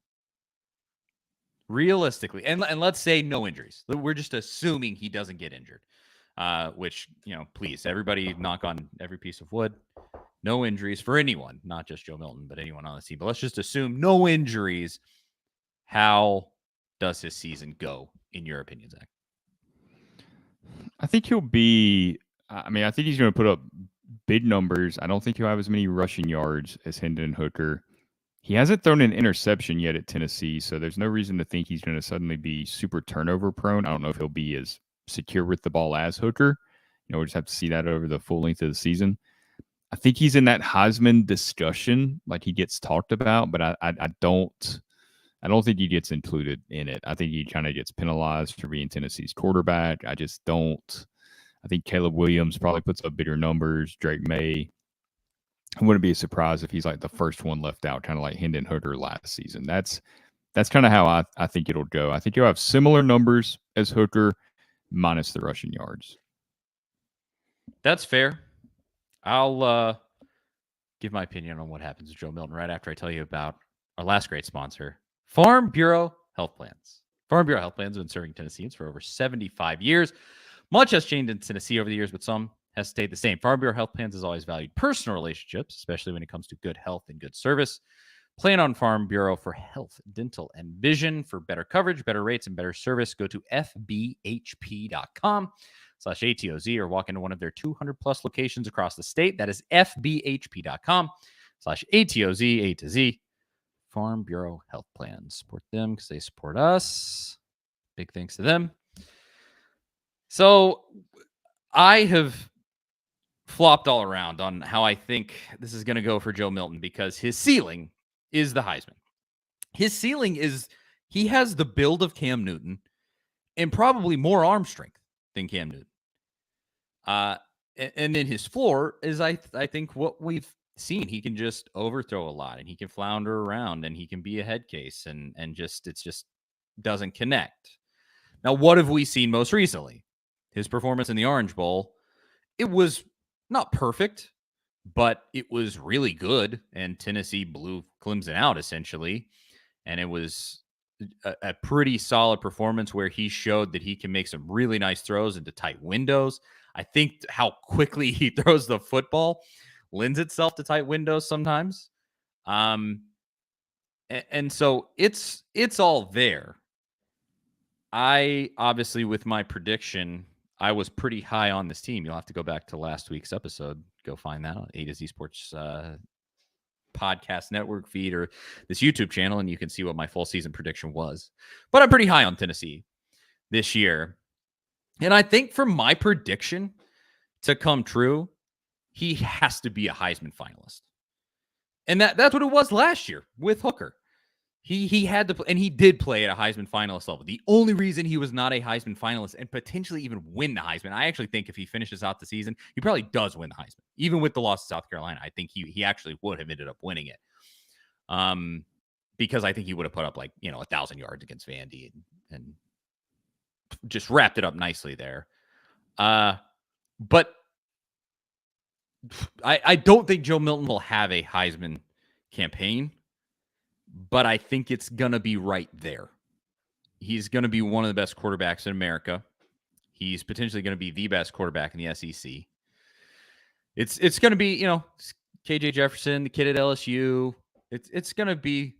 Realistically, and let's say no injuries. We're just assuming he doesn't get injured. which, please, everybody knock on every piece of wood. No injuries for anyone, not just Joe Milton, but anyone on the team. But let's just assume no injuries. How does his season go, in your opinion, Zach? I think he'll be. I think he's going to put up big numbers. I don't think he'll have as many rushing yards as Hendon Hooker. He hasn't thrown an interception yet at Tennessee, so there's no reason to think he's going to suddenly be super turnover prone. I don't know if he'll be as secure with the ball as Hooker. We'll just have to see that over the full length of the season. I think he's in that Heisman discussion, like he gets talked about, but I don't think he gets included in it. I think he kind of gets penalized for being Tennessee's quarterback. I just don't. I think Caleb Williams probably puts up bigger numbers. Drake May. I wouldn't be surprised if he's like the first one left out, kind of like Hendon Hooker last season. That's kind of how I think it'll go. I think you'll have similar numbers as Hooker, minus the rushing yards. That's fair. I'll give my opinion on what happens to Joe Milton right after I tell you about our last great sponsor, Farm Bureau Health Plans. Farm Bureau Health Plans have been serving Tennesseans for over 75 years. Much has changed in Tennessee over the years, but some has stayed the same. Farm Bureau Health Plans has always valued personal relationships, especially when it comes to good health and good service. Plan on Farm Bureau for health, dental, and vision. For better coverage, better rates, and better service, go to fbhp.com/ATOZ or walk into one of their 200-plus locations across the state. That is fbhp.com/ATOZ, A to Z. Farm Bureau Health Plans. Support them because they support us. Big thanks to them. So I have flopped all around on how I think this is going to go for Joe Milton because his ceiling is the Heisman. His ceiling is he has the build of Cam Newton and probably more arm strength than Cam Newton. And then his floor is, I think, what we've seen. He can just overthrow a lot and he can flounder around and he can be a head case and it just doesn't connect. Now, what have we seen most recently? His performance in the Orange Bowl, it was not perfect, but it was really good. And Tennessee blew Clemson out, essentially. And it was a pretty solid performance where he showed that he can make some really nice throws into tight windows. I think how quickly he throws the football lends itself to tight windows sometimes. And so it's all there. I obviously, with my prediction, I was pretty high on this team. You'll have to go back to last week's episode. Go find that on A to Z Sports podcast network feed or this YouTube channel, and you can see what my full season prediction was. But I'm pretty high on Tennessee this year. And I think for my prediction to come true, he has to be a Heisman finalist. And that's what it was last year with Hooker. He had to play, and he did play at a Heisman finalist level. The only reason he was not a Heisman finalist and potentially even win the Heisman, I actually think if he finishes out the season, he probably does win the Heisman. Even with the loss to South Carolina, I think he actually would have ended up winning it. Because I think he would have put up 1,000 yards against Vandy and just wrapped it up nicely there. But I don't think Joe Milton will have a Heisman campaign. But I think it's going to be right there. He's going to be one of the best quarterbacks in America. He's potentially going to be the best quarterback in the SEC. It's going to be, KJ Jefferson, the kid at LSU. It's going to be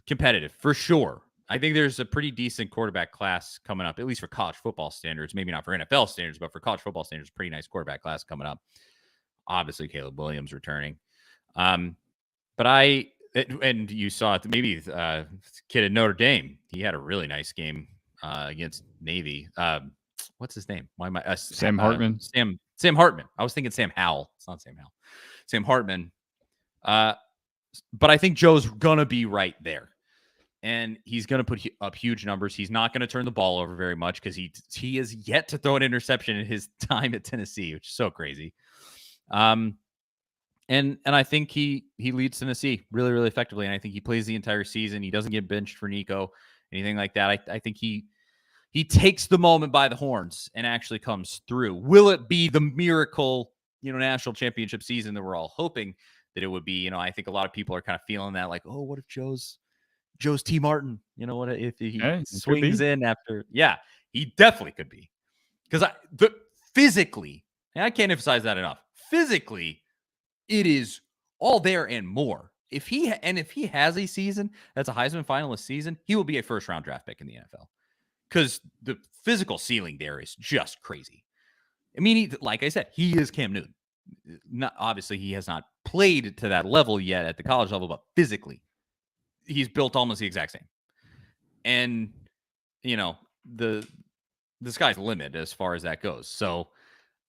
competitive for sure. I think there's a pretty decent quarterback class coming up, at least for college football standards. Maybe not for NFL standards, but for college football standards, pretty nice quarterback class coming up. Obviously, Caleb Williams returning. And you saw it, maybe kid at Notre Dame. He had a really nice game against Navy. What's his name? Why am I Sam Hartman? Sam Hartman. I was thinking Sam Howell. It's not Sam Howell. Sam Hartman. But I think Joe's gonna be right there, and he's gonna put up huge numbers. He's not gonna turn the ball over very much because he has yet to throw an interception in his time at Tennessee, which is so crazy. And I think he leads Tennessee really, really effectively. And I think he plays the entire season. He doesn't get benched for Nico, anything like that. I think he takes the moment by the horns and actually comes through. Will it be the miracle, national championship season that we're all hoping that it would be? I think a lot of people are kind of feeling that, like, oh, what if Joe's T. Martin? What if he swings in after? Yeah, he definitely could be. Because physically, and I can't emphasize that enough, physically, it is all there and more. If he has a season that's a Heisman finalist season, he will be a first-round draft pick in the NFL because the physical ceiling there is just crazy. I mean, like I said, he is Cam Newton. Not obviously, he has not played to that level yet at the college level, but physically, he's built almost the exact same. And the sky's the limit as far as that goes. So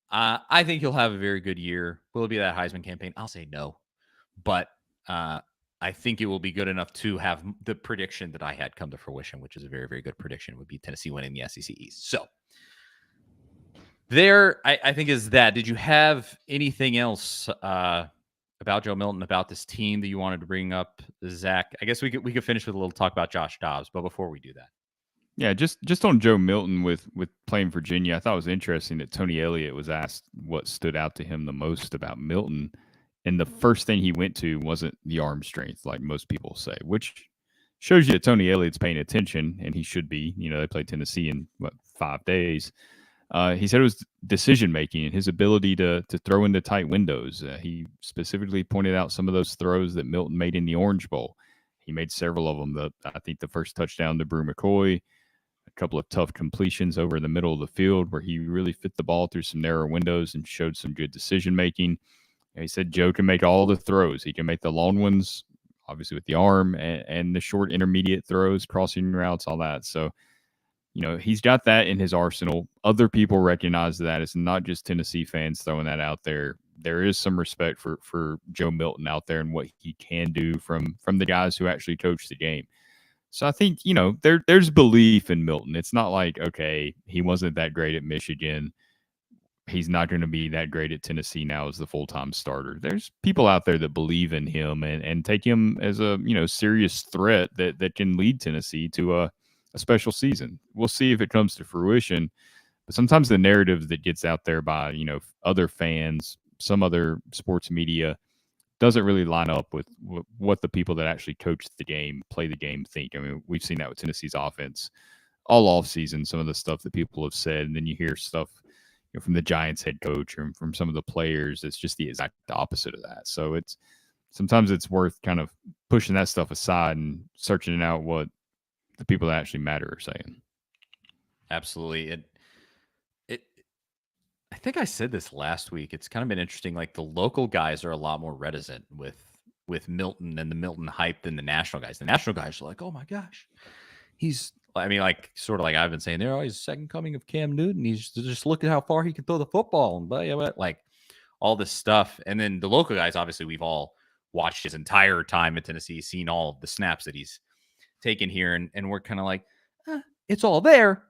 I think he'll have a very good year. Will it be that Heisman campaign? I'll say no, but I think it will be good enough to have the prediction that I had come to fruition, which is a very, very good prediction. Would be Tennessee winning the SEC East. So there, I think is that. Did you have anything else about Joe Milton, about this team that you wanted to bring up, Zach? I guess we could finish with a little talk about Josh Dobbs, but before we do that. Yeah, just on Joe Milton with playing Virginia, I thought it was interesting that Tony Elliott was asked what stood out to him the most about Milton, and the first thing he went to wasn't the arm strength, like most people say, which shows you that Tony Elliott's paying attention, and he should be. They played Tennessee in 5 days. He said it was decision making and his ability to throw into tight windows. He specifically pointed out some of those throws that Milton made in the Orange Bowl. He made several of them. I think the first touchdown to Brew McCoy, a couple of tough completions over in the middle of the field where he really fit the ball through some narrow windows and showed some good decision making. He said Joe can make all the throws. He can make the long ones, obviously with the arm, and the short intermediate throws, crossing routes, all that. So, he's got that in his arsenal. Other people recognize that. It's not just Tennessee fans throwing that out there. There is some respect for Joe Milton out there and what he can do from the guys who actually coach the game. So I think, there's belief in Milton. It's not like, okay, he wasn't that great at Michigan. He's not going to be that great at Tennessee now as the full-time starter. There's people out there that believe in him and take him as a, serious threat that can lead Tennessee to a special season. We'll see if it comes to fruition. But sometimes the narrative that gets out there by, other fans, some other sports media, doesn't really line up with what the people that actually coach the game, play the game, think. I mean, we've seen that with Tennessee's offense all off season, some of the stuff that people have said, and then you hear stuff from the Giants head coach or from some of the players. It's just the exact opposite of that. So sometimes it's worth kind of pushing that stuff aside and searching out what the people that actually matter are saying. Absolutely. I think I said this last week. It's kind of been interesting. Like the local guys are a lot more reticent with Milton and the Milton hype than the national guys. The national guys are like, oh my gosh, sort of like I've been saying, he's the second coming of Cam Newton. He's just look at how far he can throw the football and like all this stuff. And then the local guys, obviously, we've all watched his entire time at Tennessee, seen all of the snaps that he's taken here, and we're kind of like, it's all there.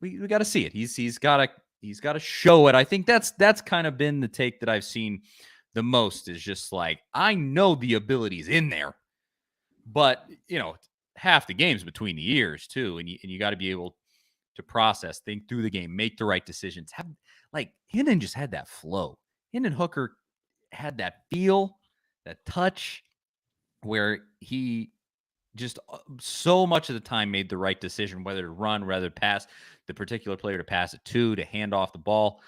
We got to see it. He's got to show it. I think that's kind of been the take that I've seen the most, is just like, I know the ability's in there, but half the game's between the years too, and you got to be able to process, think through the game, make the right decisions. Hendon just had that flow. Hendon Hooker had that feel, that touch, where he just so much of the time made the right decision, whether to run, whether to pass the particular player to pass it to hand off the ball,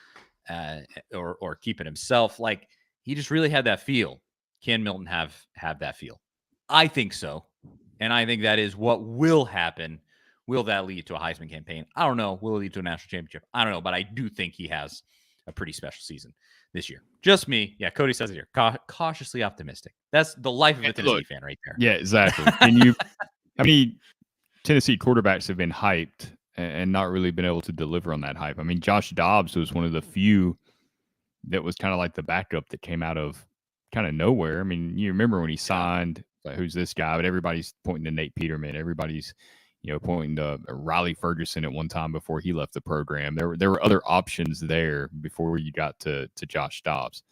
or keep it himself. Like, he just really had that feel. Can Milton have that feel? I think so. And I think that is what will happen. Will that lead to a Heisman campaign? I don't know. Will it lead to a national championship? I don't know. But I do think he has a pretty special season this year. Just me. Yeah, Cody says it here. Cautiously optimistic. That's the life of a Tennessee fan right there. Yeah, exactly. Tennessee quarterbacks have been hyped and not really been able to deliver on that hype. I mean, Josh Dobbs was one of the few that was kind of like the backup that came out of kind of nowhere. I mean, you remember when he signed, like, who's this guy? But everybody's pointing to Nate Peterman. Everybody's, pointing to Riley Ferguson at one time before he left the program. There were other options there before you got to Josh Dobbs.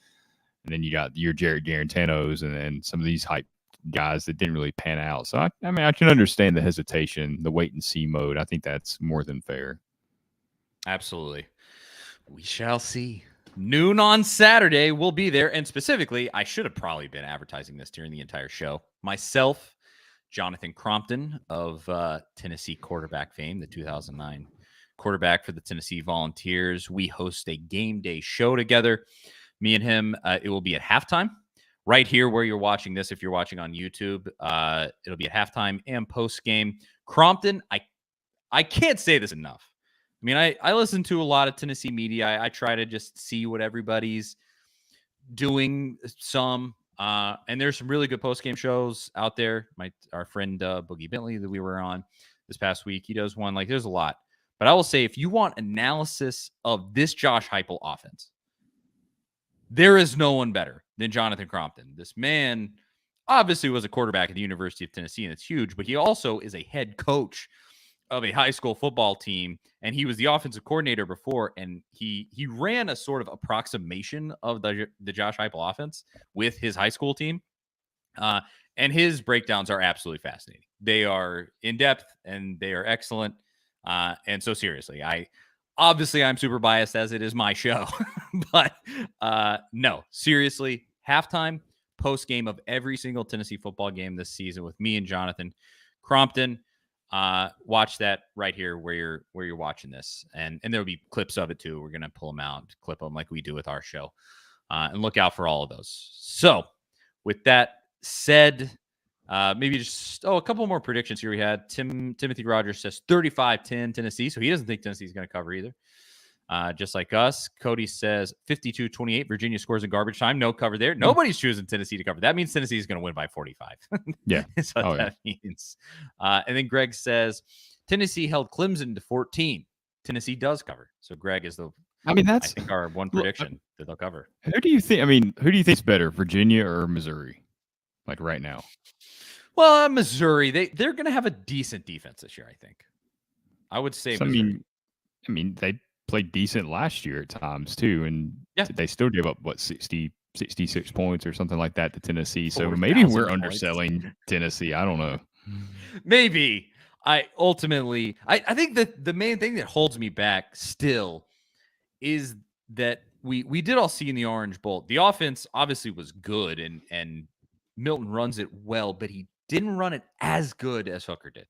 And then you got your Jarrett Garantanos and some of these hype guys that didn't really pan out. So, I can understand the hesitation, the wait and see mode. I think that's more than fair. Absolutely. We shall see. Noon on Saturday, we'll be there. And specifically, I should have probably been advertising this during the entire show. Myself, Jonathan Crompton of Tennessee quarterback fame, the 2009 quarterback for the Tennessee Volunteers. We host a game day show together. Me and him, it will be at halftime. Right here where you're watching this, if you're watching on YouTube, it'll be at halftime and post-game. Crompton, I can't say this enough. I mean, I listen to a lot of Tennessee media. I try to just see what everybody's doing some. And there's some really good post-game shows out there. Our friend Boogie Bentley that we were on this past week, he does one. Like, there's a lot. But I will say, if you want analysis of this Josh Heupel offense, there is no one better than Jonathan Crompton. This man obviously was a quarterback at the University of Tennessee, and it's huge, but he also is a head coach of a high school football team, and he was the offensive coordinator before, and he ran a sort of approximation of the Josh Heupel offense with his high school team, and his breakdowns are absolutely fascinating. They are in-depth, and they are excellent, and so seriously, I'm super biased as it is my show, but no, seriously, halftime, post-game of every single Tennessee football game this season with me and Jonathan Crompton. Watch that right here where you're watching this, and there'll be clips of it too. We're gonna pull them out, clip them like we do with our show, and look out for all of those. So, with that said, maybe just a couple more predictions here. We had Timothy Rogers says 35-10 Tennessee, so he doesn't think Tennessee's going to cover either. Just like us. Cody says 52-28. Virginia scores in garbage time. No cover there. Nobody's choosing Tennessee to cover. That means Tennessee is going to win by 45. Yeah. That's what that means. And then Greg says Tennessee held Clemson to 14. Tennessee does cover. So Greg is I think our one prediction that they'll cover. Who do you think is better, Virginia or Missouri? Like right now? Well, Missouri, they're going to have a decent defense this year, I think. I would say Missouri. I mean, they played decent last year at times too, and they still gave up 66 points or something like that to Tennessee. So maybe we're underselling Tennessee. I don't know. Maybe. I think that the main thing that holds me back still is that we did all see in the Orange Bowl. The offense obviously was good, and Milton runs it well, but he didn't run it as good as Hooker did.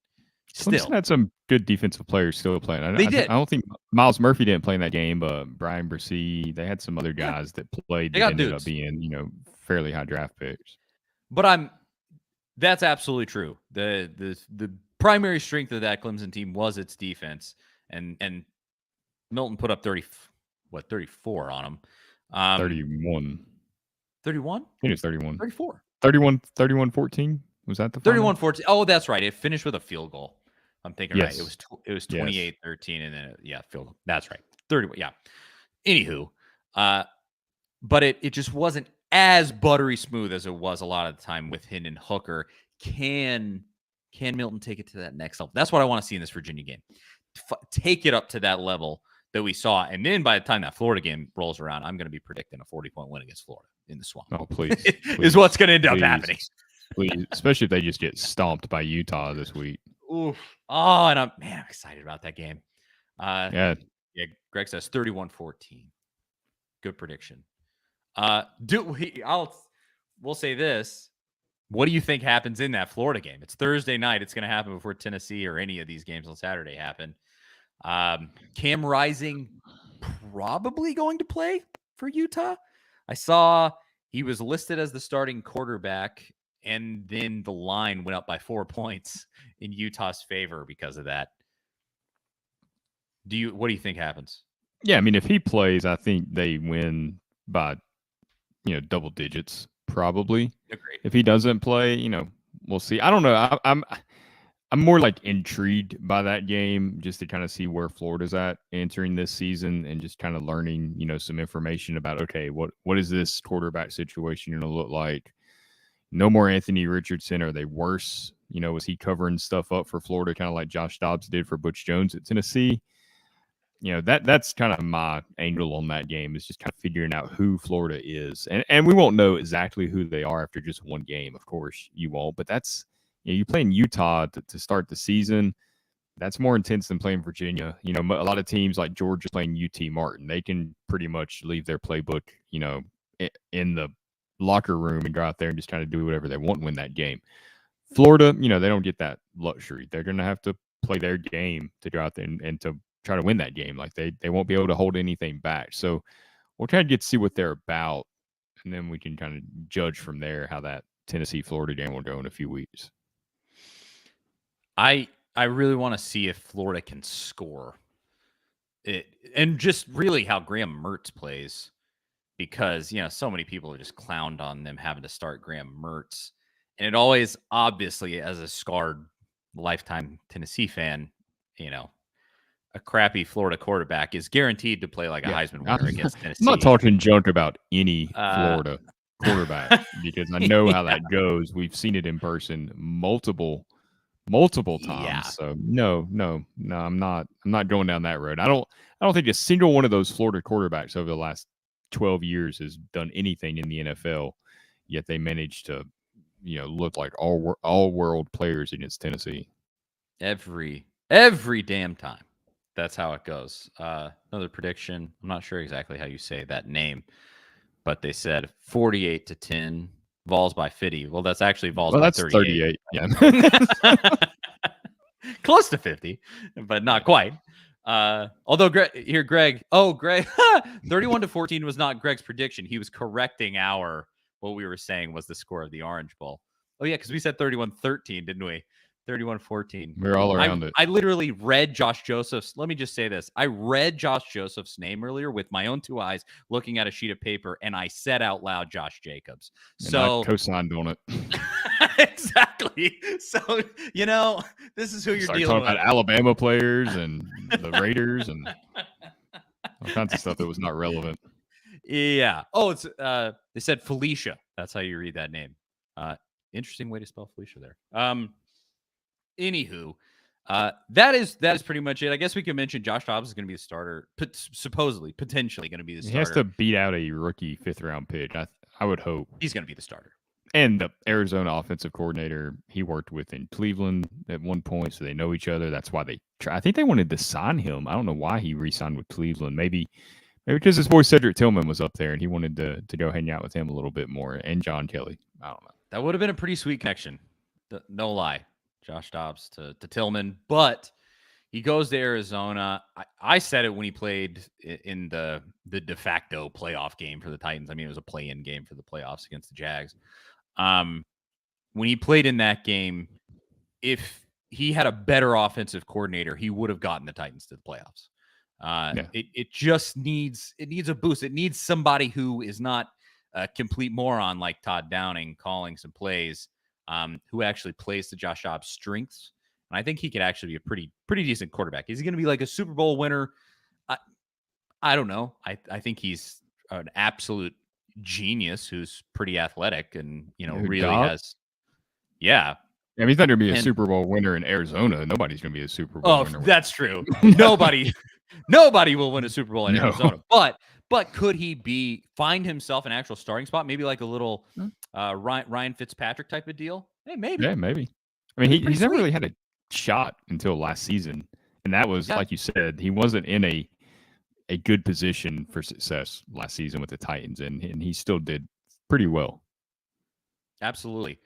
Clemson had some good defensive players still playing. They did. I don't think Miles Murphy didn't play in that game, but Brian Brissy, they had some other guys that played that ended up being, fairly high draft picks. But that's absolutely true. The primary strength of that Clemson team was its defense, and Milton put up 34 on them. 31. 31? I think it's 31. 34. 31-14. Was that the 31-14? Oh, that's right. It finished with a field goal. I'm thinking right. It was 28-13, and then field goal. That's right. 31. Yeah. Anywho, but it just wasn't as buttery smooth as it was a lot of the time with Hendon Hooker. Can Milton take it to that next level? That's what I want to see in this Virginia game. Take it up to that level that we saw, and then by the time that Florida game rolls around, I'm going to be predicting a 40-point win against Florida in the Swamp. Oh, please. Is what's going to end up happening. Please, especially if they just get stomped by Utah this week. Oof. Oh, and I'm excited about that game. Yeah. Greg says 31-14. Good prediction. We'll say this. What do you think happens in that Florida game? It's Thursday night. It's going to happen before Tennessee or any of these games on Saturday happen. Cam Rising probably going to play for Utah. I saw he was listed as the starting quarterback, and then the line went up by 4 points in Utah's favor because of that. What do you think happens? Yeah, I mean, if he plays, I think they win by, double digits, probably. Agreed. If he doesn't play, we'll see. I don't know. I'm more like intrigued by that game just to kind of see where Florida's at entering this season and just kind of learning, some information about, okay, what is this quarterback situation going to look like? No more Anthony Richardson. Are they worse? Was he covering stuff up for Florida, kind of like Josh Dobbs did for Butch Jones at Tennessee? That's kind of my angle on that game, is just kind of figuring out who Florida is. And we won't know exactly who they are after just one game. Of course, you won't. But that's, you playing Utah to start the season. That's more intense than playing Virginia. A lot of teams like Georgia playing UT Martin, they can pretty much leave their playbook, in the locker room and go out there and just kind of do whatever they want and win that game. Florida, they don't get that luxury. They're going to have to play their game to go out there and to try to win that game. Like they won't be able to hold anything back. So we'll try to get to see what they're about, and then we can kind of judge from there how that Tennessee-Florida game will go in a few weeks. I really want to see if Florida can score it, and just really how Graham Mertz plays, because so many people have just clowned on them having to start Graham Mertz, and it always, obviously, as a scarred lifetime Tennessee fan, a crappy Florida quarterback is guaranteed to play like a Heisman winner against Tennessee. I'm not talking junk about any Florida quarterback because I know how that goes. We've seen it in person multiple times. Yeah. So no, I'm not going down that road. I don't think a single one of those Florida quarterbacks over the last 12 years has done anything in the NFL, yet they managed to, look like all world players against Tennessee. Every damn time. That's how it goes. Another prediction. I'm not sure exactly how you say that name, but they said 48-10, Vols by 50. Well, that's actually Vols by 38. 38. Yeah. Close to 50, but not quite. Although Greg, 31-14 was not Greg's prediction. He was correcting what we were saying was the score of the Orange Bowl. Oh yeah, because we said 31-13, didn't we? 31-14. We're all around it. I literally read Josh Joseph's. Let me just say this. I read Josh Joseph's name earlier with my own two eyes, looking at a sheet of paper, and I said out loud Josh Jacobs. So I co-signed on it. Exactly. So, this is who you're dealing with. About Alabama players and the Raiders and all kinds of stuff that was not relevant. Yeah. Oh, it's they said Felicia. That's how you read that name. Interesting way to spell Felicia there. Anywho, that is pretty much it. I guess we can mention Josh Dobbs is going to be the starter, potentially going to be the starter. He has to beat out a rookie 5th-round pick. I would hope he's going to be the starter. And the Arizona offensive coordinator he worked with in Cleveland at one point, so they know each other. That's why I think they wanted to sign him. I don't know why he re-signed with Cleveland. Maybe because his boy Cedric Tillman was up there and he wanted to go hang out with him a little bit more, and John Kelly. I don't know. That would have been a pretty sweet connection. No lie. Josh Dobbs to Tillman, but he goes to Arizona. I said it when he played in the de facto playoff game for the Titans. I mean, it was a play-in game for the playoffs against the Jags. When he played in that game, if he had a better offensive coordinator, he would have gotten the Titans to the playoffs. It just needs a boost. It needs somebody who is not a complete moron like Todd Downing calling some plays, who actually plays to Josh Dobbs' strengths. And I think he could actually be a pretty decent quarterback. Is he going to be like a Super Bowl winner? I don't know. I think he's an absolute genius who's pretty athletic and, really has. Yeah. I mean, he's not going to be a Super Bowl winner in Arizona. Nobody's going to be a Super Bowl winner. Oh, that's true. Nobody will win a Super Bowl in Arizona. But could he find himself an actual starting spot? Maybe like a little Ryan Fitzpatrick type of deal? Hey, maybe. Yeah, maybe. I mean, he's never really had a shot until last season. And that was, like you said, he wasn't in a good position for success last season with the Titans. And he still did pretty well. Absolutely.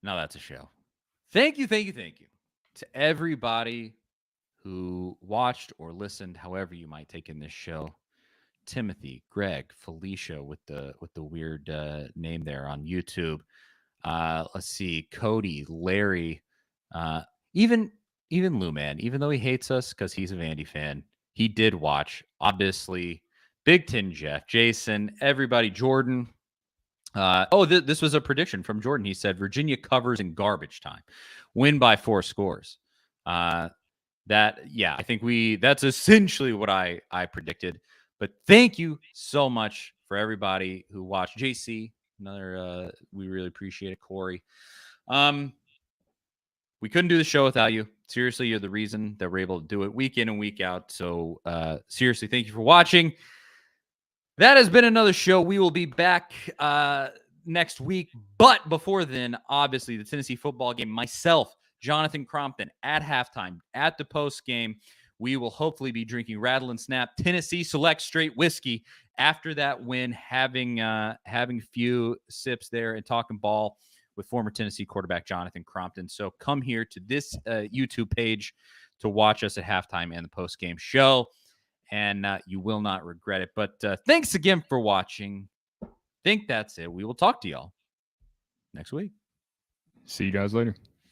Now that's a show. Thank you to everybody who watched or listened, however you might take in this show. Timothy, Greg, Felicia with the weird name there on YouTube. Let's see, Cody, Larry, even Lou, man, even though he hates us because he's a Vandy fan, he did watch. Obviously, Big Ten Jeff, Jason, everybody, Jordan. This was a prediction from Jordan. He said Virginia covers in garbage time, win by 4 scores. I think that's essentially what I predicted. But thank you so much for everybody who watched. JC, another, we really appreciate it. Corey, we couldn't do the show without you. Seriously, you're the reason that we're able to do it week in and week out. So seriously, thank you for watching. That has been another show. We will be back next week. But before then, obviously, the Tennessee football game, myself, Jonathan Crompton, at halftime, at the post game, we will hopefully be drinking Rattle and Snap Tennessee Select Straight Whiskey after that win, having a few sips there and talking ball with former Tennessee quarterback Jonathan Crompton. So come here to this YouTube page to watch us at halftime and the post-game show, and you will not regret it. But thanks again for watching. I think that's it. We will talk to y'all next week. See you guys later.